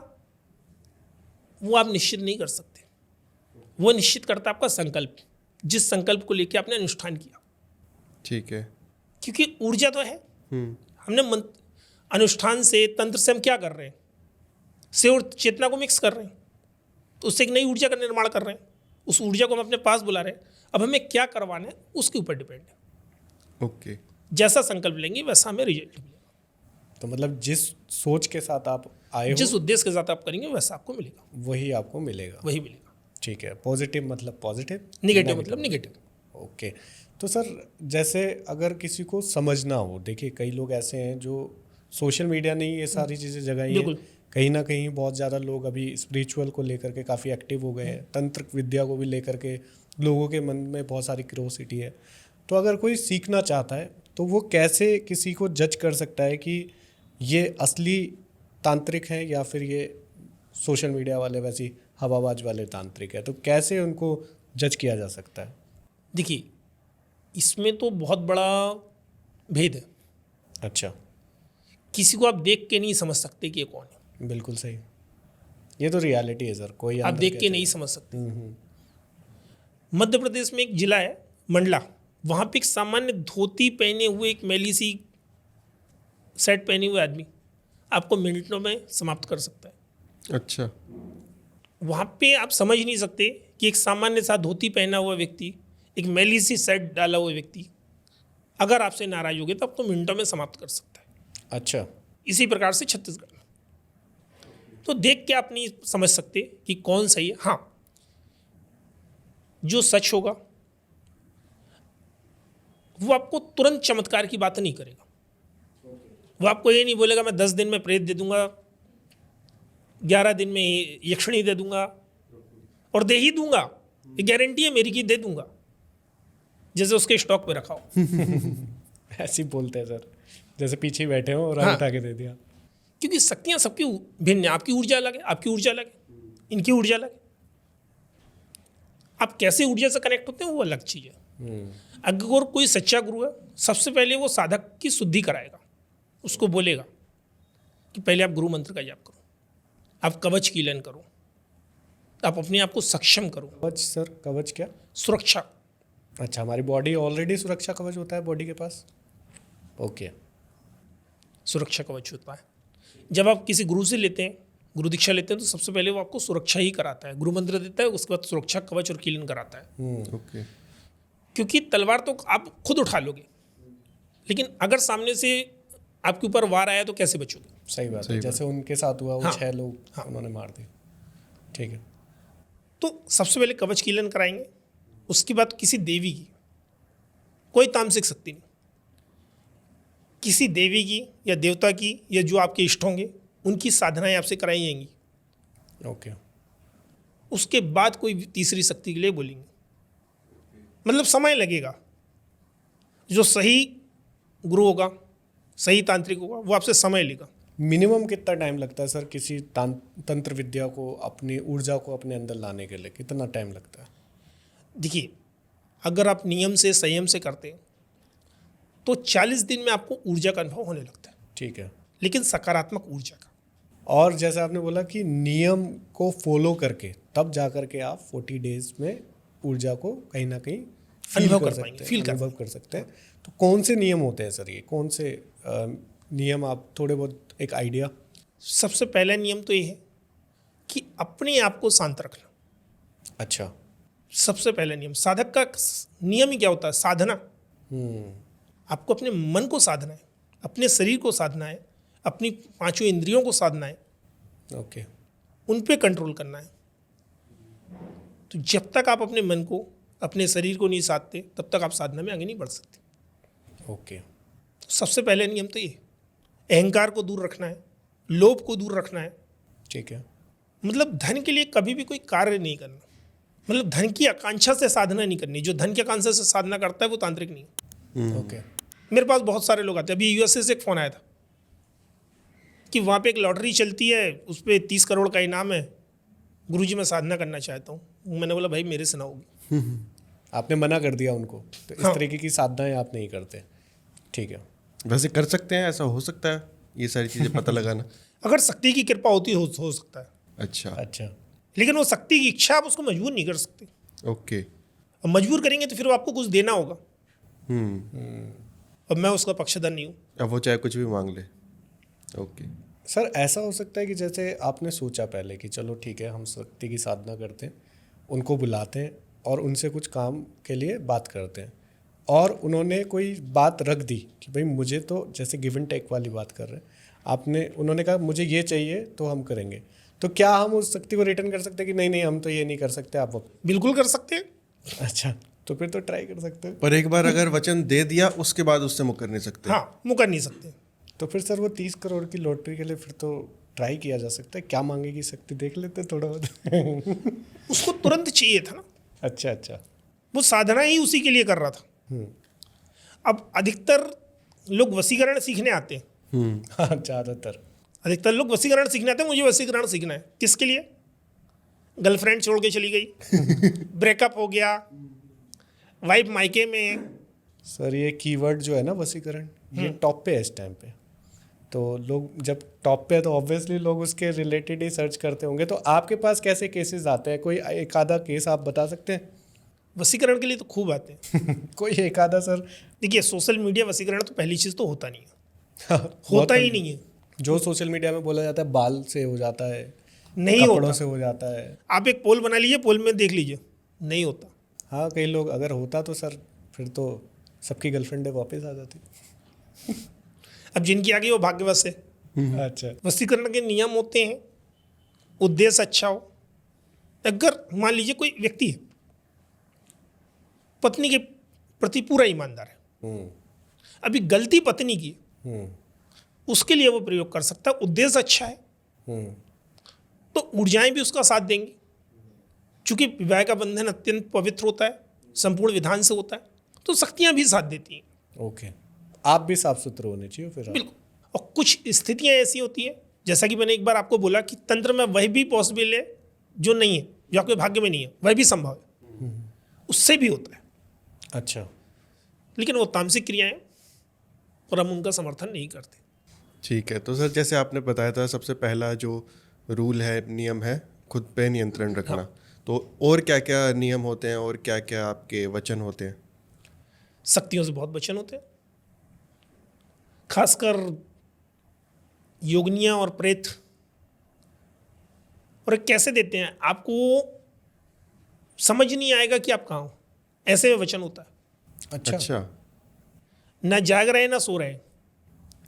वो आप निश्चित नहीं कर सकते, वो निश्चित करता आपका संकल्प, जिस संकल्प को लेकर आपने अनुष्ठान किया।
ठीक है।
क्योंकि ऊर्जा तो है। हमने अनुष्ठान से, तंत्र से हम क्या कर रहे हैं? से और चेतना को मिक्स कर रहे हैं, तो उससे एक नई ऊर्जा का निर्माण कर रहे हैं। उस ऊर्जा को हम अपने पास बुला रहे हैं। अब हमें क्या करवाना है उसके ऊपर डिपेंड है।
ओके।
जैसा संकल्प लेंगे वैसा हमें रिजल्ट मिलेगा।
तो मतलब जिस सोच के साथ आप आए
जिस
हो
उद्देश्य के साथ आप करेंगे वैसा आपको मिलेगा,
वही आपको मिलेगा।
वही मिलेगा।
ठीक है। पॉजिटिव मतलब पॉजिटिव,
निगेटिव मतलब निगेटिव।
ओके। तो सर जैसे अगर किसी को समझना हो, देखिए कई लोग ऐसे हैं जो सोशल मीडिया ने ये सारी चीज़ें जगाई हैं,
बिल्कुल।
कहीं ना कहीं बहुत ज़्यादा लोग अभी स्पिरिचुअल को लेकर के काफ़ी एक्टिव हो गए हैं, तंत्र विद्या को भी लेकर के लोगों के मन में बहुत सारी क्यूरोसिटी है। तो अगर कोई सीखना चाहता है तो वो कैसे किसी को जज कर सकता है कि ये असली तांत्रिक हैं या फिर ये सोशल मीडिया वाले वैसी हवाबाज वाले तांत्रिक है? तो कैसे उनको जज किया जा सकता है?
देखिए, इसमें तो बहुत बड़ा भेद है।
अच्छा,
किसी को आप देख के नहीं समझ सकते कि ये कौन है।
बिल्कुल सही। ये तो रियलिटी है सर, कोई
आप
अंदर
देख के
कैसे-
नहीं समझ सकते। मध्य प्रदेश में एक जिला है मंडला, वहाँ पे एक सामान्य धोती पहने हुए, एक मैली सी शर्ट पहने हुए आदमी आपको मिनटों में समाप्त कर सकता है।
अच्छा।
वहाँ पे आप समझ नहीं सकते कि एक सामान्य सा धोती पहना हुआ व्यक्ति, एक मैली सी शर्ट डाला हुआ व्यक्ति अगर आपसे नाराज हो गया तो आपको मिनटों में समाप्त कर सकता है।
अच्छा,
इसी प्रकार से छत्तीसगढ़ में तो देख के आप नहीं समझ सकते कि कौन सही है। हाँ, जो सच होगा वो आपको तुरंत चमत्कार की बात नहीं करेगा। वो आपको ये नहीं बोलेगा मैं 10 दिन में प्रेत दे दूंगा, 11 दिन में यक्षिणी दे दूंगा और दे ही दूंगा, ये गारंटी है मेरी कि दे दूंगा, जैसे उसके स्टॉक पे रखा हो।
ऐसे ही बोलते हैं सर, जैसे पीछे ही बैठे हो और
हाँ।
उठा के दे दिया।
क्योंकि शक्तियां सबकी भिन्न है। आपकी ऊर्जा अलग है, आपकी ऊर्जा अलग है, इनकी ऊर्जा अलग है। आप कैसे ऊर्जा से कनेक्ट होते हैं वो अलग चीज़ है। अगर कोई सच्चा गुरु है, सबसे पहले वो साधक की शुद्धि कराएगा, उसको बोलेगा कि पहले आप गुरु मंत्र का जाप करो, आप कवच कीलन करो, आप अपने आप को सक्षम करो।
कवच सर, कवच क्या?
सुरक्षा,
अच्छा, हमारी बॉडी ऑलरेडी सुरक्षा कवच होता है बॉडी के पास। ओके।
सुरक्षा कवच होता है। जब आप किसी गुरु से लेते हैं, गुरु दीक्षा लेते हैं, तो सबसे पहले वो आपको सुरक्षा ही कराता है, गुरु मंत्र देता है, उसके बाद सुरक्षा कवच और कीलन कराता है।
ओके।
क्योंकि तलवार तो आप खुद उठा लोगे, लेकिन अगर सामने से आपके ऊपर वार आया तो कैसे बचोगे?
सही बात
सही
है,
बात।
जैसे उनके साथ हुआ वो
हाँ।
6 लोग उन्होंने मार दिए। ठीक है।
तो सबसे पहले कवच कीलन कराएंगे, उसके बाद किसी देवी की, कोई तामसिक शक्ति नहीं, किसी देवी की या देवता की या जो आपके इष्ट होंगे उनकी साधनाएं आपसे कराई जाएंगी।
ओके।
उसके बाद कोई तीसरी शक्ति के लिए बोलेंगे। मतलब समय लगेगा। जो सही गुरु होगा, सही तांत्रिक होगा, वो आपसे समय लेगा।
मिनिमम कितना टाइम लगता है सर किसी तंत्र विद्या को, अपनी ऊर्जा को अपने अंदर लाने के लिए कितना टाइम लगता है?
देखिए, अगर आप नियम से, संयम से करते हैं तो 40 दिन में आपको ऊर्जा का अनुभव होने लगता है,
ठीक है।
लेकिन सकारात्मक ऊर्जा का।
और जैसे आपने बोला कि नियम को फॉलो करके तब जा करके आप 40 डेज में ऊर्जा को कहीं ना कहीं
अनुभव कर
सकते
पाएंगे,
हैं,
feel कर
अनुभव कर सकते हैं। तो कौन से नियम होते हैं सर, ये कौन से नियम आप थोड़े बहुत एक आइडिया?
सबसे पहला नियम तो ये है कि अपने आप को शांत रखना।
अच्छा।
सबसे पहला नियम, साधक का नियम ही क्या होता है? साधना। आपको अपने मन को साधना है, अपने शरीर को साधना है, अपनी पांचों इंद्रियों को साधना है,
ओके।
उन पे कंट्रोल करना है। तो जब तक आप अपने मन को, अपने शरीर को नहीं साधते, तब तक आप साधना में आगे नहीं बढ़ सकते।
ओके।
सबसे पहले नियम तो ये, अहंकार को दूर रखना है, लोभ को दूर रखना है।
ठीक है।
मतलब धन के लिए कभी भी कोई कार्य नहीं करना, मतलब धन की आकांक्षा से साधना नहीं करनी। जो धन की आकांक्षा से साधना करता है वो तांत्रिक नहीं है।
ओके।
मेरे पास बहुत सारे लोग आते हैं। अभी यूएसए से एक फ़ोन आया था कि वहाँ पे एक लॉटरी चलती है, उस पर 30 करोड़ का इनाम है, गुरुजी मैं साधना करना चाहता हूँ। मैंने बोला भाई मेरे से ना होगी।
आपने मना कर दिया उनको, तो इस
हाँ।
तरीके की साधनाएं आप नहीं करते। ठीक है।
वैसे कर सकते हैं, ऐसा हो सकता है ये सारी चीज़ें पता लगाना?
अगर शक्ति की कृपा होती हो सकता है,
अच्छा।
अच्छा।
लेकिन वो शक्ति की इच्छा, आप उसको मजबूर नहीं कर सकते।
ओके।
और मजबूर करेंगे तो फिर वो आपको कुछ देना होगा, और मैं उसका पक्षधर नहीं हूँ।
अब वो चाहे कुछ भी मांग ले। ओके।
सर ऐसा हो सकता है कि जैसे आपने सोचा पहले कि चलो ठीक है हम शक्ति की साधना करते हैं, उनको बुलाते हैं और उनसे कुछ काम के लिए बात करते हैं, और उन्होंने कोई बात रख दी कि भाई मुझे तो, जैसे गिव एंड टेक वाली बात कर रहे हैं आपने, उन्होंने कहा मुझे ये चाहिए तो हम करेंगे, तो क्या हम उस शक्ति को रिटर्न कर सकते हैं कि नहीं नहीं हम तो ये नहीं कर सकते, आप वो?
बिल्कुल कर सकते हैं।
अच्छा, तो फिर तो ट्राई कर सकते हैं।
पर एक बार अगर वचन दे दिया उसके बाद उससे मुकर नहीं सकते?
हाँ, मुकर नहीं सकते।
तो फिर सर वो 30 करोड़ की लॉटरी के लिए फिर तो ट्राई किया जा सकता है। क्या मांगेगी शक्ति, देख लेते थोड़ा बहुत।
उसको तुरंत चाहिए था ना,
अच्छा अच्छा।
वो साधना ही उसी के लिए कर रहा था। अब अधिकतर लोग वशीकरण सीखने आते हैं।
हाँ ज़्यादातर
अधिकतर लोग वशीकरण सीखने आते हैं। मुझे वशीकरण सीखना है, किसके लिए? गर्लफ्रेंड छोड़ के चली गई, ब्रेकअप हो गया, वाइफ मायके में।
सर ये कीवर्ड जो है ना वशीकरण, ये टॉप पे है इस टाइम पे, तो लोग जब टॉप पे है तो ऑब्वियसली लोग उसके रिलेटेड ही सर्च करते होंगे। तो आपके पास कैसे केसेस आते हैं? कोई एक आधा केस आप बता सकते हैं?
वशीकरण के लिए तो खूब आते हैं।
कोई एक आधा सर?
देखिए, सोशल मीडिया वशीकरण तो पहली चीज़ तो होता नहीं है, होता ही नहीं है।
जो सोशल मीडिया में बोला जाता है बाल से हो जाता है,
नहीं
कपड़ों
होता।
से हो जाता है।
आप एक पोल बना लीजिए, पोल में देख लीजिए, नहीं होता।
हाँ कई लोग, अगर होता तो सर फिर तो सबकी गर्लफ्रेंडें वापस आ जाती।
अब जिनकी आ गई वो भाग्यवश है।
अच्छा।
वशीकरण के नियम होते हैं, उद्देश्य अच्छा हो। अगर मान लीजिए कोई व्यक्ति है, पत्नी के प्रति पूरा ईमानदार है, अभी गलती पत्नी की है, उसके लिए वो प्रयोग कर सकता है। उद्देश्य अच्छा है तो ऊर्जाएं भी उसका साथ देंगी, चूंकि विवाह का बंधन अत्यंत पवित्र होता है, संपूर्ण विधान से होता है, तो शक्तियां भी साथ देती हैं।
ओके। आप भी साफ सुथरे होने चाहिए फिर आप।
बिल्कुल। और कुछ स्थितियां ऐसी होती है, जैसा कि मैंने एक बार आपको बोला कि तंत्र में वह भी पॉसिबल है जो नहीं है, जो आपके भाग्य में नहीं है, वह भी संभव है, उससे भी होता है।
अच्छा।
लेकिन वो तामसिक क्रियाएं, और हम उनका समर्थन नहीं करते।
ठीक है। तो सर जैसे आपने बताया था सबसे पहला जो रूल है, नियम है, खुद पे नियंत्रण रखना। तो और क्या क्या नियम होते हैं और क्या क्या आपके वचन होते हैं?
शक्तियों से बहुत वचन होते हैं, खासकर योगनियां और प्रेत। और कैसे देते हैं, आपको समझ नहीं आएगा कि आप कहाँ हो, ऐसे वचन होता है।
अच्छा।
ना जाग रहे ना सो रहे,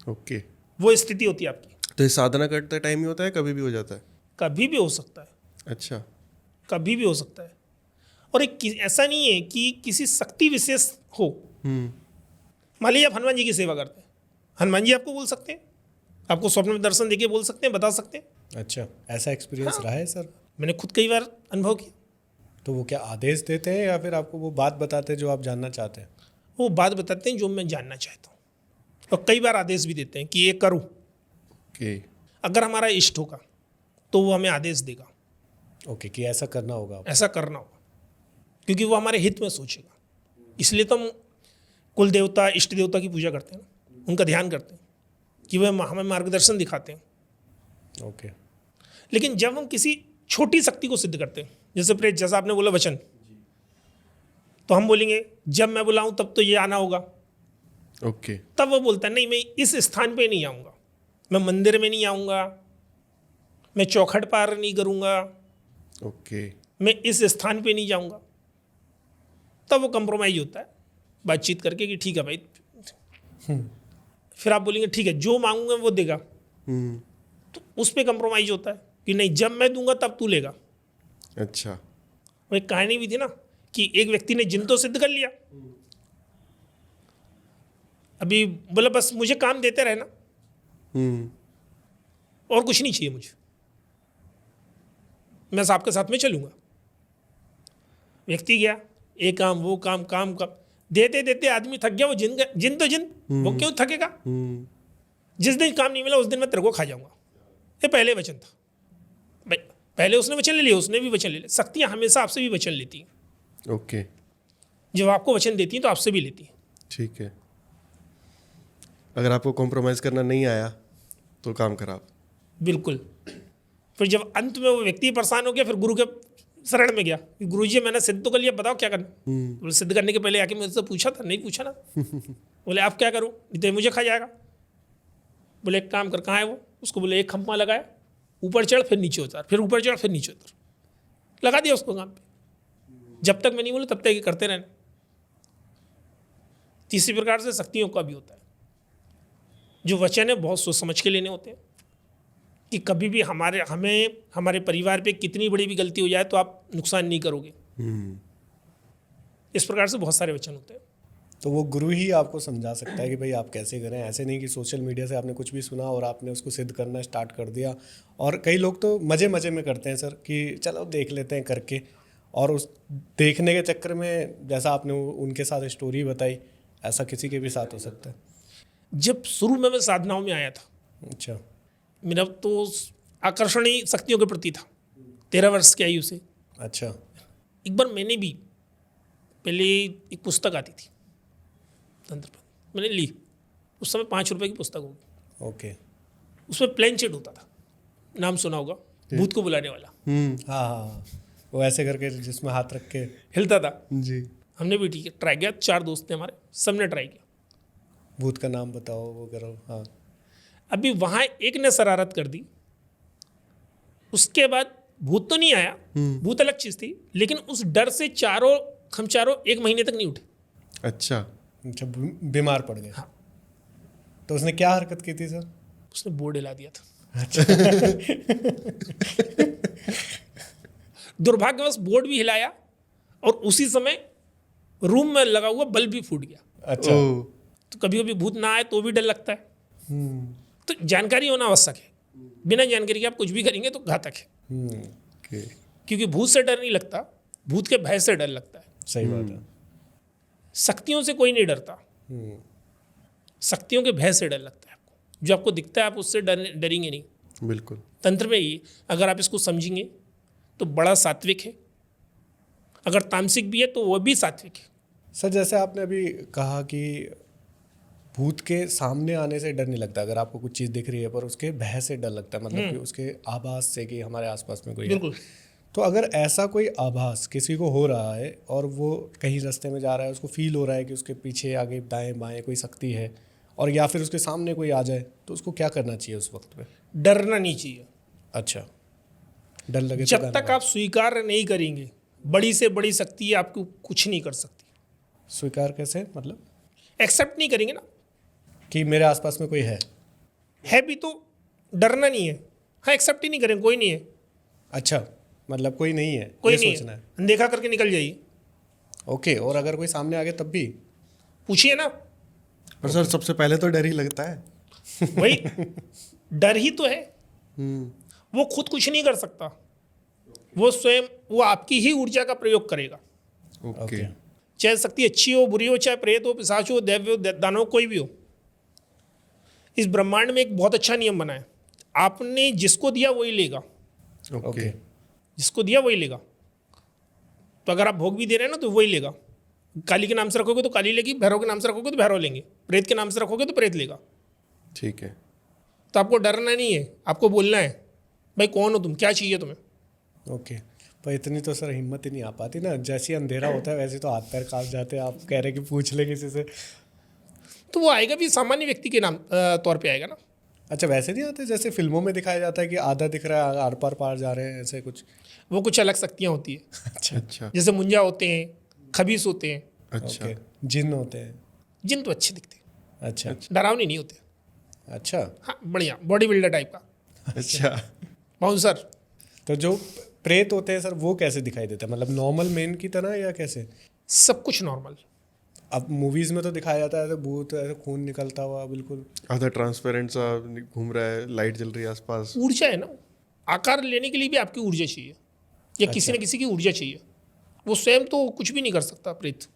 ओके।
वो स्थिति होती है आपकी।
तो ये साधना करते टाइम ही होता है, कभी भी हो जाता है?
कभी भी हो सकता है,
अच्छा।
कभी भी हो सकता है। और एक ऐसा नहीं है कि किसी शक्ति विशेष हो। मान लीजिए आप हनुमान जी की सेवा करते हैं, हनुमान जी आपको बोल सकते हैं, आपको स्वप्न में दर्शन देके बोल सकते हैं, बता सकते हैं।
अच्छा, ऐसा एक्सपीरियंस रहा है सर?
मैंने खुद कई बार अनुभव किया।
तो वो क्या आदेश देते हैं या फिर आपको वो बात बताते हैं जो आप जानना चाहते हैं?
वो बात बताते हैं जो मैं जानना चाहता हूँ, और कई बार आदेश भी देते हैं कि ये करो।
ओके।
अगर हमारा इष्ट होगा तो वो हमें आदेश देगा,
ओके, कि ऐसा करना होगा आपको।
ऐसा करना होगा, क्योंकि वो हमारे हित में सोचेगा। इसलिए तो हम कुल देवता, इष्ट देवता की पूजा करते हैं ना, उनका ध्यान करते हैं कि वह हमें मार्गदर्शन दिखाते हैं।
ओके।
लेकिन जब हम किसी छोटी शक्ति को सिद्ध करते हैं, जैसे प्रेत, जैसा आपने बोला वचन, तो हम बोलेंगे जब मैं बुलाऊं तब तो ये आना होगा।
ओके।
तब वो बोलता है नहीं मैं इस स्थान पे नहीं आऊँगा, मैं मंदिर में नहीं आऊँगा, मैं चौखट पार नहीं करूँगा,
ओके।
मैं इस स्थान पे नहीं जाऊँगा। तब वो कंप्रोमाइज होता है बातचीत करके कि ठीक है भाई, फिर आप बोलेंगे ठीक है जो मांगूंगा वो देगा, तो उस पर कंप्रोमाइज होता है कि नहीं जब मैं दूंगा तब तू लेगा।
अच्छा।
वो एक कहानी भी थी ना कि एक व्यक्ति ने जिन तो सिद्ध कर लिया, अभी बोला बस मुझे काम देते रहना और कुछ नहीं चाहिए मुझे, मैं आपके साथ में चलूंगा। व्यक्ति गया, एक काम वो काम काम का देते देते आदमी थक गया। वो जिन तो जिन वो क्यों थकेगा? जिस दिन काम नहीं मिला उस दिन मैं तेरे को खा जाऊंगा, ये पहले वचन था भाई। पहले उसने वचन ले लिया, उसने भी वचन ले लिया। शक्तियां हमेशा आपसे भी वचन लेती हैं।
ओके।
जब आपको वचन देती हैं तो आपसे भी लेती हैं।
ठीक है। अगर आपको कॉम्प्रोमाइज़ करना नहीं आया तो काम खराब।
बिल्कुल। फिर जब अंत में वो व्यक्ति परेशान हो गया, फिर गुरु के शरण में गया, गुरु जी मैंने सिद्ध तो कर लिया, बताओ क्या करना। बोले सिद्ध करने के पहले आके मुझसे पूछा था? नहीं पूछा ना। बोले आप क्या करूँ, नहीं तो मुझे खा जाएगा। बोले एक काम कर, कहाँ है वो? उसको बोले एक खंभा लगाया, ऊपर चढ़ फिर नीचे उतर, फिर ऊपर चढ़ फिर नीचे उतर, लगा दिया उसको काम पे। जब तक मैं नहीं बोलूँ तब तक ये करते रहना। तीसरी प्रकार से शक्तियों का भी होता है, जो वचन है बहुत सोच समझ के लेने होते हैं कि कभी भी हमारे परिवार पे कितनी बड़ी भी गलती हो जाए तो आप नुकसान नहीं करोगे। इस प्रकार से बहुत सारे वचन होते हैं।
तो वो गुरु ही आपको समझा सकता है कि भाई आप कैसे करें। ऐसे नहीं कि सोशल मीडिया से आपने कुछ भी सुना और आपने उसको सिद्ध करना स्टार्ट कर दिया। और कई लोग तो मज़े मज़े में करते हैं सर कि चलो देख लेते हैं करके, और उस देखने के चक्कर में जैसा आपने उनके साथ स्टोरी बताई, ऐसा किसी के भी साथ हो सकता है।
जब शुरू में मैं साधनाओं में आया था,
अच्छा।
मेरा तो आकर्षण ही शक्तियों के प्रति था 13 वर्ष की आयु से।
अच्छा।
एक बार मैंने भी पहले एक पुस्तक आती थी तंत्र पर, मैंने ली। उस समय 5 रुपए की पुस्तक होगी।
ओके।
उसमें प्लेन चेट होता था, नाम सुना होगा, भूत को बुलाने वाला।
हाँ हाँ, वो ऐसे करके जिसमें हाथ रख के
हिलता था
जी।
हमने भी ठीक है ट्राई किया, 4 दोस्त थे हमारे, सबने ट्राई किया।
भूत का नाम बताओ, वो करो। हाँ।
अभी वहाँ एक ने शरारत कर दी, उसके बाद भूत तो नहीं आया, भूत अलग चीज़ थी, लेकिन उस डर से हम चारों 1 महीने तक नहीं उठे।
अच्छा।
अच्छा, बीमार पड़ गए।
हाँ।
तो उसने क्या हरकत की थी सर?
उसने बोर्ड हिला दिया था।
अच्छा।
दुर्भाग्यवश बोर्ड भी हिलाया और उसी समय रूम में लगा हुआ बल्ब भी फूट गया।
अच्छा।
तो कभी कभी भूत ना आए तो भी डर लगता है। तो जानकारी होना आवश्यक है, बिना जानकारी के आप कुछ भी करेंगे तो घातक है।
ओके।
क्योंकि भूत से डर नहीं लगता, भूत के भय से डर लगता है।
सही बात है।
शक्तियों से कोई नहीं डरता, शक्तियों के भय से डर लगता है आपको। जो आपको दिखता है आप उससे डरेंगे नहीं।
बिल्कुल।
तंत्र में ही अगर आप इसको समझेंगे तो बड़ा सात्विक है, अगर तामसिक भी है तो वो भी सात्विक है।
सर जैसे आपने अभी कहा कि भूत के सामने आने से डर नहीं लगता, अगर आपको कुछ चीज़ दिख रही है, पर उसके भय से डर लगता है, मतलब कि उसके आभास से कि हमारे आसपास में कोई है।
बिल्कुल।
तो अगर ऐसा कोई आभास किसी को हो रहा है और वो कहीं रास्ते में जा रहा है, उसको फील हो रहा है कि उसके पीछे आगे दाएं बाएं कोई शक्ति है, और या फिर उसके सामने कोई आ जाए, तो उसको क्या करना चाहिए उस वक्त पे?
डरना नहीं चाहिए।
अच्छा, डर लगे तो
जब
कहना
तक आप स्वीकार नहीं करेंगे, बड़ी से बड़ी शक्ति आपको कुछ नहीं कर सकती।
स्वीकार कैसे, मतलब
एक्सेप्ट नहीं करेंगे ना
कि मेरे आसपास में कोई है
भी तो डरना नहीं है। हाँ, एक्सेप्ट ही नहीं करेंगे, कोई नहीं है।
अच्छा, मतलब कोई नहीं है,
कोई
ये
नहीं
सोचना
है,
है।
अनदेखा करके निकल जाइए।
ओके, और अगर कोई सामने आ गया तब भी?
पूछिए ना।
पर सर सबसे पहले तो डर ही लगता है।
वही डर ही तो है। वो खुद कुछ नहीं कर सकता, वो स्वयं वो आपकी ही ऊर्जा का प्रयोग करेगा।
ओके।
चाहे शक्ति अच्छी हो बुरी हो, चाहे प्रेत हो पिशाच हो दैव्य हो दानव कोई भी हो। इस ब्रह्मांड में एक बहुत अच्छा नियम बना है, आपने जिसको दिया वही लेगा।
ओके।
जिसको दिया वही लेगा। तो अगर आप भोग भी दे रहे हैं ना तो वही लेगा। काली के नाम से रखोगे तो काली लेगी, भैरव के नाम से रखोगे तो भैरव लेंगे, प्रेत के नाम से रखोगे तो प्रेत लेगा।
ठीक है।
तो आपको डरना नहीं है, आपको बोलना है भाई कौन हो तुम, क्या चाहिए तुम्हें।
ओके, पर इतनी तो सर हिम्मत ही नहीं आ पाती ना, जैसे ही अंधेरा होता है वैसे तो हाथ पैर कांप जाते हैं। आप कह रहे कि पूछ ले किसी से।
तो वो आएगा भी सामान्य व्यक्ति के नाम तौर पे आएगा ना।
अच्छा, वैसे नहीं आते जैसे फिल्मों में दिखाया जाता है कि आधा दिख रहा है, आर पार पार जा रहे हैं, ऐसे कुछ?
वो कुछ अलग शक्तियाँ होती है,
अच्छा
जैसे मुंजा होते हैं, खबीस होते हैं।
अच्छा
ओके, जिन होते हैं।
जिन तो अच्छे दिखते हैं,
अच्छा
डरावने नहीं होते।
अच्छा
हाँ, बढ़िया बॉडी बिल्डर टाइप का
अच्छा।
बाउंसर।
तो जो प्रेत होते हैं सर, वो कैसे दिखाई देते हैं? मतलब नॉर्मल मैन की तरह या कैसे?
सब कुछ नॉर्मल।
अब मूवीज में तो दिखाया जाता है ऐसे भूत, ऐसे खून निकलता हुआ बिल्कुल।
आधा ट्रांसपेरेंट सा घूम रहा है, लाइट जल रही है आसपास।
ऊर्जा है ना, आकार लेने के लिए भी आपकी ऊर्जा चाहिए, या किसी न किसी की ऊर्जा चाहिए। वो स्वयं तो कुछ भी नहीं कर सकता प्रेत,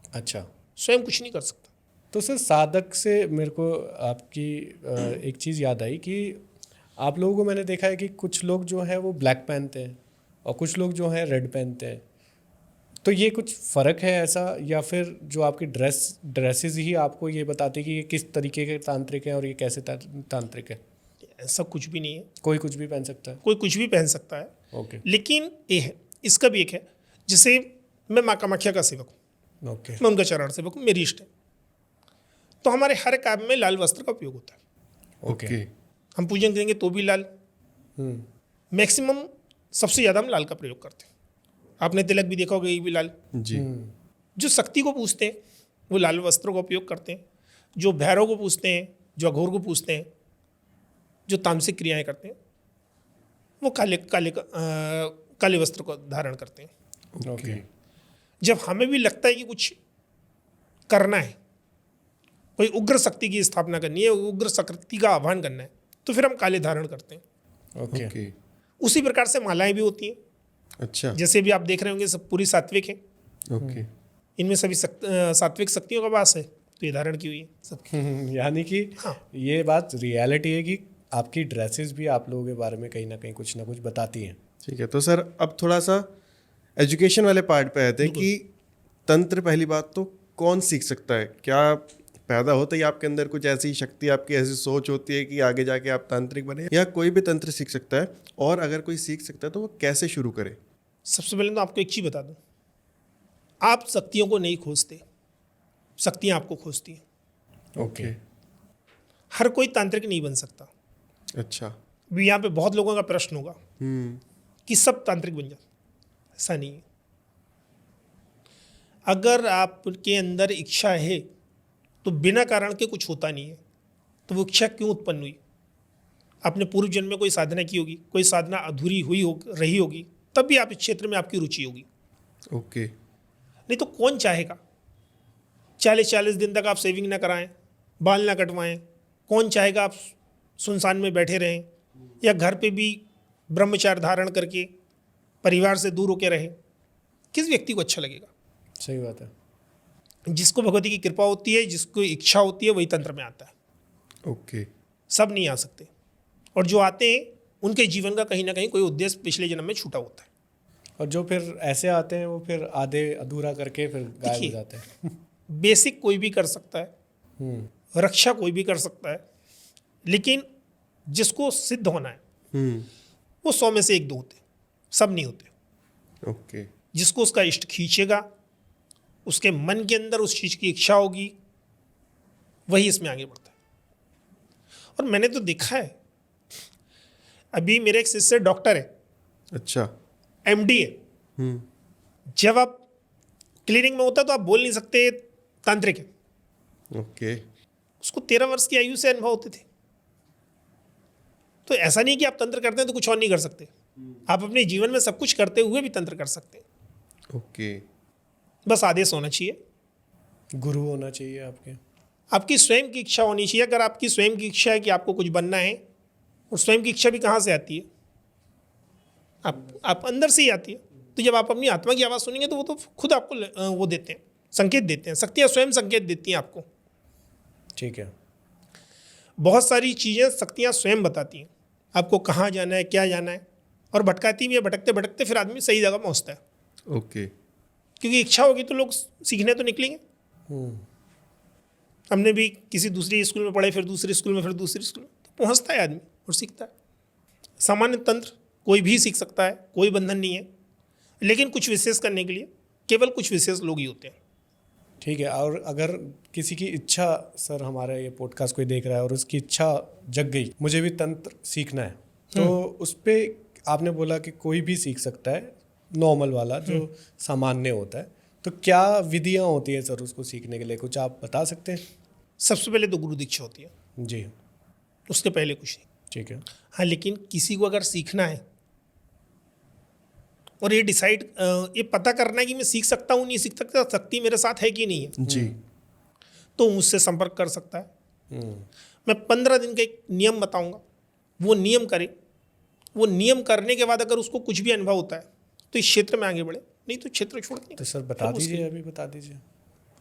अच्छा,
स्वयं कुछ नहीं कर सकता।
तो सर साधक से मेरे को आपकी एक चीज़ याद आई कि आप लोगों को मैंने देखा है कि कुछ लोग जो है वो ब्लैक पहनते हैं और कुछ लोग जो है रेड पहनते हैं। तो ये कुछ फ़र्क है ऐसा, या फिर जो आपकी ड्रेसेस ही आपको ये बताती कि ये किस तरीके के तांत्रिक हैं और ये कैसे तांत्रिक है?
ऐसा कुछ भी नहीं है,
कोई कुछ भी पहन सकता है?
कोई कुछ भी पहन सकता है।
ओके
लेकिन ये है, इसका भी एक है, जैसे मैं माँ कामाख्या का सेवक हूँ,
ओके
मैं उनका चरण सेवक हूँ, मेरी इष्ट है, तो हमारे हर काम में लाल वस्त्र का उपयोग होता है।
ओके।
हम पूजन करेंगे तो भी लाल, मैक्सिमम सबसे ज़्यादा हम लाल का प्रयोग करते हैं। आपने तिलक भी देखा होगा, ये भी लाल।
जी।
जो शक्ति को पूजते हैं वो लाल वस्त्रों का उपयोग करते हैं, जो भैरव को पूजते हैं, जो अघोर को पूजते हैं, जो तामसिक क्रियाएं करते हैं, वो काले वस्त्र को धारण करते हैं।
ओके
जब हमें भी लगता है कि कुछ करना है, कोई उग्र शक्ति की स्थापना करनी है, उग्र शक्ति का आह्वान करना है, तो फिर हम काले धारण करते हैं।
Okay
okay.
उसी प्रकार से मालाएं भी होती हैं,
अच्छा।
जैसे भी आप देख रहे होंगे सब पूरी सात्विक है,
ओके।
इनमें सभी सात्विक शक्तियों का वास है, तो ये धारण की हुई है सब।
यानी कि
हाँ।
ये बात रियलिटी है कि आपकी ड्रेसेस भी आप लोगों के बारे में कहीं ना कुछ बताती हैं।
ठीक है, तो सर अब थोड़ा सा एजुकेशन वाले पार्ट पे आते हैं कि तंत्र, पहली बात तो कौन सीख सकता है? क्या पैदा होता है आपके अंदर कुछ ऐसी शक्ति, आपकी ऐसी सोच होती है कि आगे जाके आप तांत्रिक बने, या कोई भी तंत्र सीख सकता है? और अगर कोई सीख सकता है तो वो कैसे शुरू करे?
सबसे पहले तो आपको एक चीज़ बता दूं, आप शक्तियों को नहीं खोजते, शक्तियाँ आपको खोजती हैं।
ओके
हर कोई तांत्रिक नहीं बन सकता।
अच्छा।
अभी यहाँ पे बहुत लोगों का प्रश्न होगा कि सब तांत्रिक बन जाते, ऐसा नहीं है। अगर आपके अंदर इच्छा है तो बिना कारण के कुछ होता नहीं है। तो वो इच्छा क्यों उत्पन्न हुई? आपने पूर्व जन्म में कोई साधना की होगी, कोई साधना अधूरी रही होगी, तब भी आप इस क्षेत्र में आपकी रुचि होगी।
ओके।
नहीं तो कौन चाहेगा 40-40 दिन तक आप सेविंग ना कराएं, बाल ना कटवाएं? कौन चाहेगा आप सुनसान में बैठे रहें, या घर पे भी ब्रह्मचार्य धारण करके परिवार से दूर होकर रहें? किस व्यक्ति को अच्छा लगेगा?
सही बात है।
जिसको भगवती की कृपा होती है, जिसको इच्छा होती है, वही तंत्र में आता है।
ओके।
सब नहीं आ सकते, और जो आते हैं उनके जीवन का कहीं ना कहीं कोई उद्देश्य पिछले जन्म में छूटा होता है।
और जो फिर ऐसे आते हैं वो फिर आधे अधूरा करके फिर गायब हो
देखिए,
जाते हैं।
बेसिक कोई भी कर सकता है, रक्षा कोई भी कर सकता है, लेकिन जिसको सिद्ध होना है वो 100 में से 1-2 होते, सब नहीं होते।
ओके।
जिसको उसका इष्ट खींचेगा, उसके मन के अंदर उस चीज़ की इच्छा होगी, वही इसमें आगे बढ़ता है। और मैंने तो देखा है, अभी मेरे एक शिष्य डॉक्टर है,
अच्छा।
MD है, जब आप क्लिनिक में होता तो आप बोल नहीं सकते तांत्रिक है।
ओके।
उसको 13 वर्ष की आयु से अनुभव होते थे। तो ऐसा नहीं कि आप तंत्र करते हैं तो कुछ और नहीं कर सकते, आप अपने जीवन में सब कुछ करते हुए भी तंत्र कर सकते हैं।
ओके।
बस आदेश होना चाहिए,
गुरु होना चाहिए आपके।
आपकी स्वयं की इच्छा होनी चाहिए। अगर आपकी स्वयं की इच्छा है कि आपको कुछ बनना है, और स्वयं की इच्छा भी कहाँ से आती है? आप अंदर से ही आती है। तो जब आप अपनी आत्मा की आवाज़ सुनेंगे तो वो तो खुद आपको वो देते हैं, संकेत देते हैं। शक्तियाँ स्वयं संकेत देती हैं आपको।
ठीक है।
बहुत सारी चीज़ें शक्तियाँ स्वयं बताती हैं आपको कहाँ जाना है, क्या जाना है, और भटकाती भी है। भटकते भटकते फिर आदमी सही जगह पहुँचता है।
ओके।
क्योंकि इच्छा होगी तो लोग सीखने तो निकलेंगे। हमने भी किसी दूसरी स्कूल में पढ़े, फिर दूसरी स्कूल में, फिर दूसरी स्कूल में, तो पहुँचता है आदमी और सीखता है। सामान्य तंत्र कोई भी सीख सकता है, कोई बंधन नहीं है, लेकिन कुछ विशेष करने के लिए केवल कुछ विशेष लोग ही होते हैं।
ठीक है। और अगर किसी की इच्छा, सर हमारा ये पॉडकास्ट कोई देख रहा है और उसकी इच्छा जग गई, मुझे भी तंत्र सीखना है, तो उस पे आपने बोला कि कोई भी सीख सकता है, नॉर्मल वाला जो सामान्य होता है, तो क्या विधियां होती हैं सर उसको सीखने के लिए, कुछ आप बता सकते हैं?
सबसे पहले तो गुरु दीक्षा होती है,
जी
उसके पहले कुछ नहीं।
ठीक है।
हाँ, लेकिन किसी को अगर सीखना है और ये डिसाइड, ये पता करना है कि मैं सीख सकता हूँ नहीं सीख सकता, शक्ति मेरे साथ है कि नहीं है,
जी।
तो मुझसे संपर्क कर सकता है। मैं 15 दिन का एक नियम बताऊंगा, वो नियम करे। वो नियम करने के बाद अगर उसको कुछ भी अनुभव होता है तो इस क्षेत्र में आगे बढ़े, नहीं तो क्षेत्र छोड़ के
तो सर बता दीजिए, अभी बता दीजिए,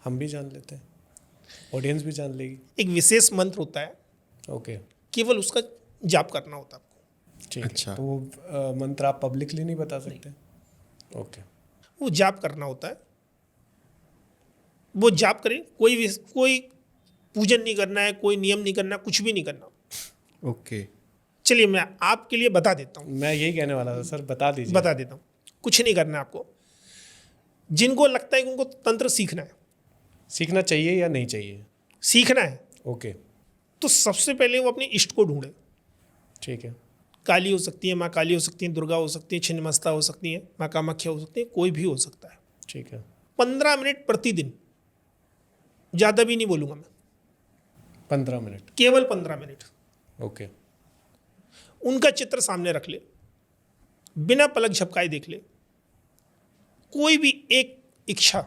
हम भी जान लेते हैं, ऑडियंस भी जान लेगी।
एक विशेष मंत्र होता है,
ओके,
केवल उसका जाप करना होता है आपको।
ठीक
अच्छा।
है। तो वो मंत्र आप पब्लिकली नहीं बता सकते? ओके।
वो जाप करना होता है, वो जाप करें, कोई पूजन नहीं करना है, कोई नियम नहीं करना, कुछ भी नहीं करना।
ओके।
चलिए मैं आपके लिए बता देता हूँ,
मैं यही कहने वाला था सर, बता दीजिए।
बता देता हूँ। कुछ नहीं करना है आपको। जिनको लगता है कि उनको तंत्र सीखना है,
सीखना चाहिए या नहीं चाहिए?
सीखना है,
ओके,
तो सबसे पहले वो अपने इष्ट को ढूंढे।
ठीक है।
काली हो सकती है, माँ काली हो सकती है, दुर्गा हो सकती है, छिन्नमस्ता हो सकती है, माँ कामाख्या हो सकती है, कोई भी हो सकता है।
ठीक है।
15 मिनट प्रतिदिन, ज़्यादा भी नहीं बोलूँगा मैं,
15 मिनट?
केवल 15 मिनट
ओके।
उनका चित्र सामने रख ले, बिना पलक झपकाए देख ले। कोई भी एक इच्छा,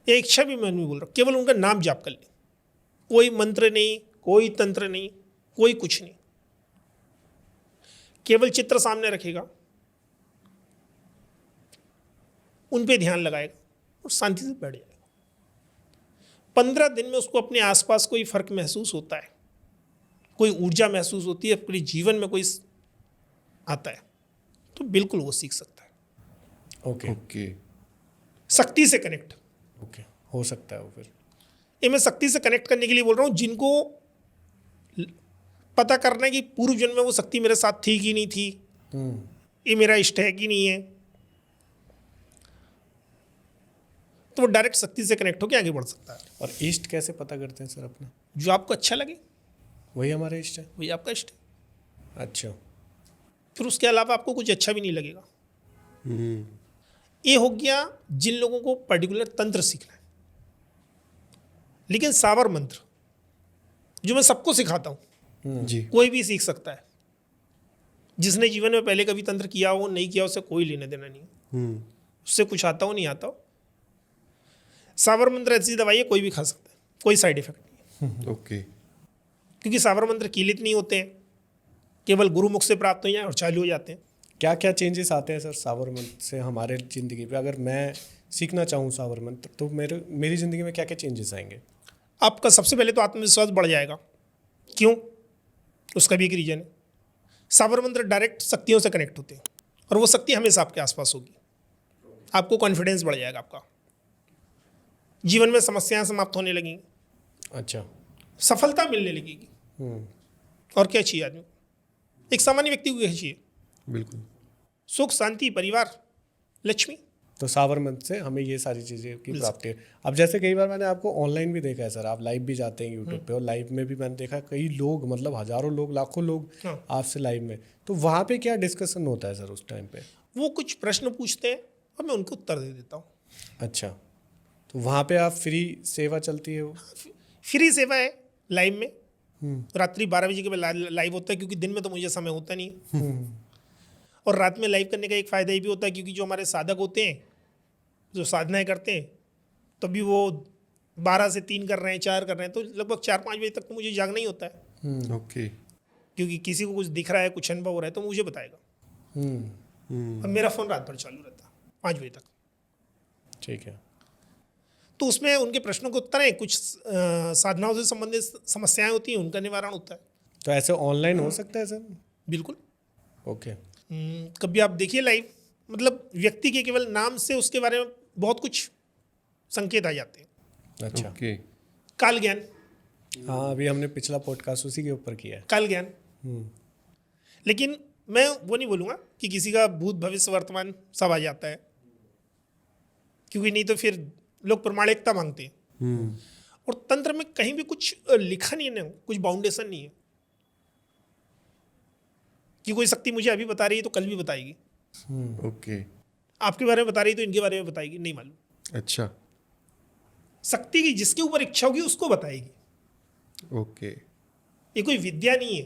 या इच्छा भी मैं नहीं बोल रहा, केवल उनका नाम जाप कर ले। कोई मंत्र नहीं, कोई तंत्र नहीं, कोई कुछ नहीं, केवल चित्र सामने रखेगा, उन पे ध्यान लगाएगा और शांति से बैठ जाएगा। 15 दिन में उसको अपने आसपास कोई फर्क महसूस होता है, कोई ऊर्जा महसूस होती है, पूरे जीवन में कोई आता है, तो बिल्कुल वो सीख सकता है।
ओके।
ओके।
शक्ति से कनेक्ट।
ओके, हो सकता है वो फिर।
ये मैं शक्ति से कनेक्ट करने के लिए बोल रहा हूँ, जिनको पता करना है कि पूर्व जन्म में वो शक्ति मेरे साथ थी कि नहीं थी, ये मेरा इष्ट है कि नहीं है, तो वो डायरेक्ट शक्ति से कनेक्ट होकर आगे बढ़ सकता है।
और इष्ट कैसे पता करते हैं सर अपना?
जो आपको अच्छा लगे
वही हमारा इष्ट है।
वही आपका इष्ट है।
अच्छा।
फिर उसके अलावा आपको कुछ अच्छा भी नहीं लगेगा। ये हो गया जिन लोगों को पर्टिकुलर तंत्र सीखना है। लेकिन सावर मंत्र जो मैं सबको सिखाता हूँ,
जी।
कोई भी सीख सकता है। जिसने जीवन में पहले कभी तंत्र किया हो नहीं किया, उससे कोई लेने देना नहीं, उससे कुछ आता हो नहीं आता हो। सावर मंत्र ऐसी दवाई है, कोई भी खा सकता है, कोई साइड इफेक्ट नहीं है।
ओके।
क्योंकि सावर मंत्र कीलित नहीं होते हैं, केवल गुरुमुख से प्राप्त हो जाए और चालू हो जाते हैं।
क्या क्या चेंजेस आते हैं सर सावर मंत्र से हमारे ज़िंदगी पे? अगर मैं सीखना चाहूँ सावर मंत्र, तो मेरी ज़िंदगी में क्या क्या चेंजेस आएंगे?
आपका सबसे पहले तो आत्मविश्वास बढ़ जाएगा। क्यों? उसका भी एक रीजन है। सावर मंत्र डायरेक्ट शक्तियों से कनेक्ट होते हैं और वो शक्ति हमेशा आपके आसपास होगी। आपको कॉन्फिडेंस बढ़ जाएगा, आपका जीवन में समस्याएं समाप्त होने लगेंगी,
अच्छा।
सफलता मिलने लगेगी। और क्या चाहिए आदमी? एक सामान्य व्यक्ति को क्या चाहिए?
बिल्कुल।
सुख, शांति, परिवार, लक्ष्मी।
तो सावर मंत्र से हमें ये सारी चीज़ें की प्राप्ति है। अब जैसे कई बार मैंने आपको ऑनलाइन भी देखा है सर, आप लाइव भी जाते हैं यूट्यूब पे, और लाइव में भी मैंने देखा कई लोग, मतलब हज़ारों लोग, लाखों लोग आपसे लाइव में, तो वहाँ पे क्या डिस्कशन होता है सर उस टाइम पे?
वो कुछ प्रश्न पूछते हैं और मैं उनको उत्तर दे देता हूँ।
अच्छा, तो वहाँ पे आप फ्री सेवा चलती है वो?
फ्री सेवा है लाइव में। रात्रि 12 बजे के बाद लाइव होता है, क्योंकि दिन में तो मुझे समय होता नहीं है। और रात में लाइव करने का एक फ़ायदा ये भी होता है, क्योंकि जो हमारे साधक होते हैं, जो साधनाएं करते हैं, तभी वो 12 से 3 कर रहे हैं, 4 कर रहे हैं, तो लगभग 4-5 बजे तक तो मुझे जागना ही होता है।
ओके।
क्योंकि किसी को कुछ दिख रहा है, कुछ अनुभव हो रहा है, तो मुझे बताएगा। अब मेरा फ़ोन रात भर चालू रहता है 5 बजे तक।
ठीक है।
तो उसमें उनके प्रश्नों के उत्तर हैं, कुछ साधनाओं से संबंधित समस्याएं होती हैं, उनका निवारण होता है।
तो ऐसे ऑनलाइन हो सकता है सर?
बिल्कुल।
ओके।
कभी आप देखिए लाइव, मतलब व्यक्ति के केवल नाम से उसके बारे में बहुत कुछ संकेत आ जाते हैं।
अच्छा।
ओके।
काल ज्ञान।
हाँ, अभी हमने पिछला पॉडकास्ट उसी के ऊपर किया है।
काल ज्ञान। लेकिन मैं वो नहीं बोलूँगा कि किसी का भूत भविष्य वर्तमान सब आ जाता है, क्योंकि नहीं तो फिर लोग प्रमाणिकता मांगते हैं। और तंत्र में कहीं भी कुछ लिखा नहीं है ना, कुछ बाउंडेशन नहीं है कि कोई शक्ति मुझे अभी बता रही है तो कल भी बताएगी,
ओके,
आपके बारे में बता रही है तो इनके बारे में बताएगी, नहीं मालूम।
अच्छा,
शक्ति की जिसके ऊपर इच्छा होगी उसको बताएगी।
ओके,
ये कोई विद्या नहीं है,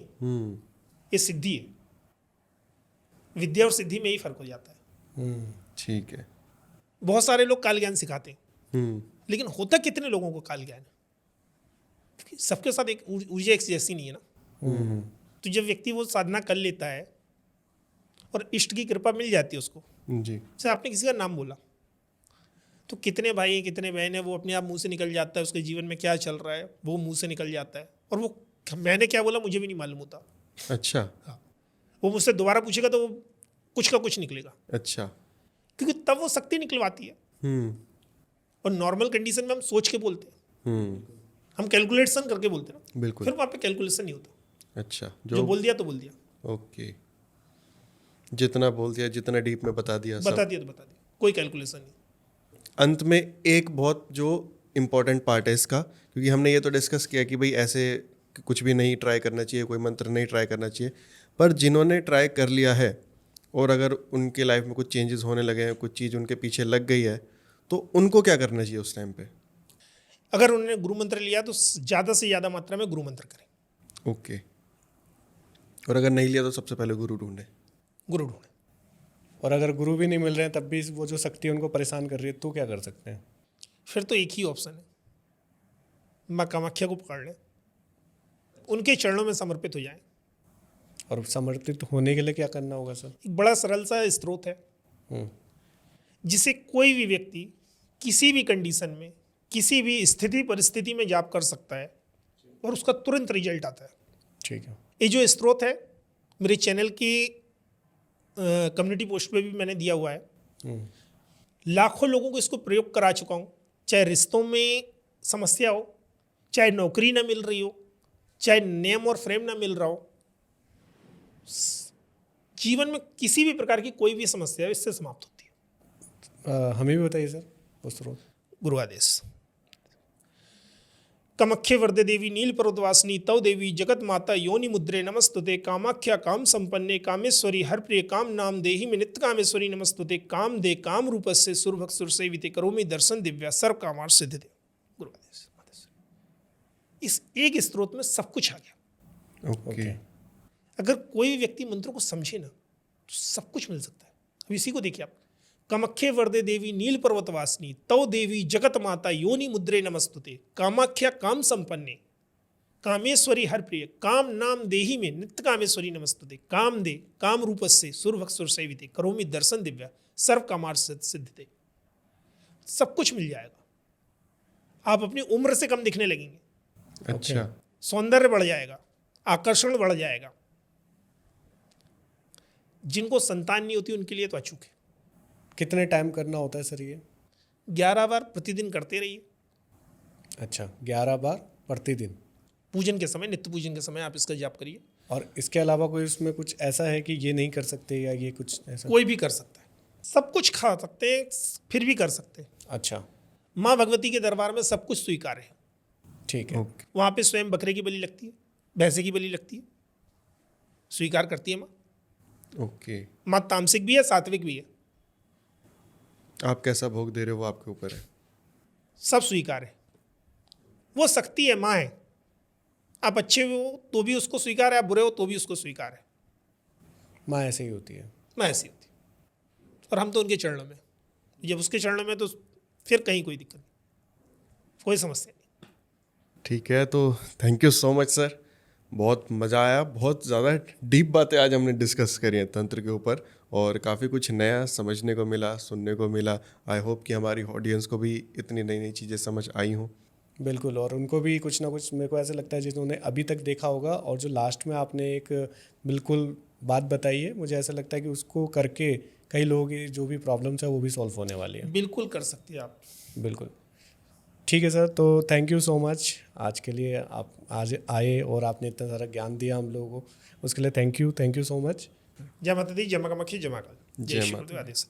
ये सिद्धि है। विद्या और सिद्धि में ही फर्क हो जाता है।
ठीक है।
बहुत सारे लोग काल ज्ञान सिखाते हैं,
हम्म,
लेकिन होता कितने लोगों को काल ज्ञान है? क्योंकि सबके साथ एक ऊर्जा एक जैसी नहीं है ना। तो जब व्यक्ति वो साधना कर लेता है और इष्ट की कृपा मिल जाती है उसको,
जी,
जैसे आपने किसी का नाम बोला तो कितने भाई हैं कितने बहन हैं, वो अपने आप मुंह से निकल जाता है, उसके जीवन में क्या चल रहा है वो मुंह से निकल जाता है। और वो मैंने क्या बोला मुझे भी नहीं मालूम होता।
अच्छा,
वो मुझसे दोबारा पूछेगा तो वो कुछ का कुछ निकलेगा,
अच्छा,
क्योंकि तब वो शक्ति निकलवाती है। और नॉर्मल कंडीशन में हम सोच के बोलते हैं, हम कैलकुलेशन करके बोलते हैं ना,
बिल्कुल,
फिर वहाँ पे कैलकुलेशन नहीं होता।
अच्छा,
जो बोल दिया तो बोल दिया,
ओके, जितना बोल दिया, जितना डीप में बता दिया,
बता दिया तो बता दिया, कोई कैलकुलेशन नहीं।
अंत में एक बहुत जो इम्पोर्टेंट पार्ट है इसका, क्योंकि हमने ये तो डिस्कस किया कि भाई ऐसे कुछ भी नहीं ट्राई करना चाहिए, कोई मंत्र नहीं ट्राई करना चाहिए, पर जिन्होंने ट्राई कर लिया है और अगर उनके लाइफ में कुछ चेंजेस होने लगे हैं, कुछ चीज़ उनके पीछे लग गई है, तो उनको क्या करना चाहिए उस टाइम पे?
अगर उन्होंने गुरु मंत्र लिया तो ज़्यादा से ज़्यादा मात्रा में गुरु मंत्र करें।
ओके, और अगर नहीं लिया तो सबसे पहले गुरु ढूंढे।
गुरु ढूंढे।
और अगर गुरु भी नहीं मिल रहे हैं तब भी वो जो शक्ति उनको परेशान कर रही है, तो क्या कर सकते हैं?
फिर तो एक ही ऑप्शन है, माँ कामाख्या को पकड़ लें, उनके चरणों में समर्पित हो जाएं।
और समर्पित होने के लिए क्या करना होगा सर?
एक बड़ा सरल सा स्रोत है जिसे कोई भी व्यक्ति किसी भी कंडीशन में किसी भी स्थिति परिस्थिति में जाप कर सकता है और उसका तुरंत रिजल्ट आता है।
ठीक है।
ये जो स्रोत है मेरे चैनल की कम्युनिटी पोस्ट पे भी मैंने दिया हुआ है। लाखों लोगों को इसको प्रयोग करा चुका हूँ, चाहे रिश्तों में समस्या हो, चाहे नौकरी ना मिल रही हो, चाहे नेम और फ्रेम ना मिल रहा हो, जीवन में किसी भी प्रकार की कोई भी समस्या है इससे समाप्त होती है।
हमें भी बताइए सर वो स्रोत।
गुरुआदेश। कमख्ये वरदे देवी नील पर्वतवासिनी तव देवी जगत माता योनि मुद्रे नमस्तुते कामाख्या काम संपन्ने कामेश्वरी हर प्रिय काम नाम देहि में नित्य कामेश्वरी नमस्तुते काम दे काम रूपस्य सुरभक्त सुरसेविते करोमि दर्शन दिव्या सर्व कामार्थ सिद्धिते। गुरुआदेश। इस एक स्त्रोत में सब कुछ आ गया।
ओके,
अगर कोई भी व्यक्ति मंत्र को समझे ना तो सब कुछ मिल सकता है। अब इसी को देखिए आप, कमख्ये वरदे देवी नील पर्वतवासिनी तव देवी जगत माता योनि मुद्रे नमस्तुते कामाख्या काम संपन्ने कामेश्वरी हर प्रिय काम नाम देहि में नित्य कामेश्वरी नमस्तुते काम दे काम रूपस्य सुरभक्त सुरसेविते करोमि दर्शन दिव्या सर्व कामार्थ सिद्धिते। सब कुछ मिल जाएगा। आप अपनी उम्र से कम दिखने लगेंगे,
अच्छा,
सौंदर्य बढ़ जाएगा, आकर्षण बढ़ जाएगा। जिनको संतान नहीं होती उनके लिए तो अचूक है।
कितने टाइम करना होता है सर ये?
11 बार प्रतिदिन करते रहिए।
अच्छा, 11 बार प्रतिदिन
पूजन के समय, नित्य पूजन के समय आप इसका जाप करिए।
और इसके अलावा कोई उसमें कुछ ऐसा है कि ये नहीं कर सकते या ये कुछ ऐसा?
कोई भी कर सकता है, सब कुछ खा सकते हैं फिर भी कर सकते हैं।
अच्छा,
माँ भगवती के दरबार में सब कुछ स्वीकार है।
ठीक है।
ओके,
वहाँ पे स्वयं बकरे की बलि लगती है, भैंसे की बलि लगती है, स्वीकार करती है माँ।
ओके,
माँ तामसिक भी है, सात्विक भी है,
आप कैसा भोग दे रहे हो वो आपके ऊपर है।
सब स्वीकार है। वो शक्ति है, माँ है। आप अच्छे हो तो भी उसको स्वीकार है, आप बुरे हो तो भी उसको स्वीकार है।
माँ ऐसे ही होती है।
माँ ऐसी होती है और हम तो उनके चरणों में, जब उसके चरणों में तो फिर कहीं कोई दिक्कत नहीं, कोई समस्या नहीं।
ठीक है, तो thank you so much sir, बहुत मज़ा आया। बहुत ज़्यादा डीप बातें आज हमने डिस्कस करी हैं तंत्र के ऊपर और काफ़ी कुछ नया समझने को मिला, सुनने को मिला। आई होप कि हमारी ऑडियंस को भी इतनी नई नई चीज़ें समझ आई हों।
बिल्कुल, और उनको भी कुछ ना कुछ, मेरे को ऐसा लगता है जिन्होंने अभी तक देखा होगा और जो लास्ट में आपने एक बिल्कुल बात बताई है, मुझे ऐसा लगता है कि उसको करके कई लोगों की जो भी प्रॉब्लम्स है वो भी सॉल्व होने वाली है।
बिल्कुल कर सकती है आप।
बिल्कुल। ठीक है सर, तो थैंक यू सो मच आज के लिए। आप आज आए और आपने इतना सारा ज्ञान दिया हम लोगों को, उसके लिए थैंक यू सो मच।
जय माता दी, जय माँ कामाख्या, जय माँ काल,
जय
श्री
माता
गुरुदेव आदेश।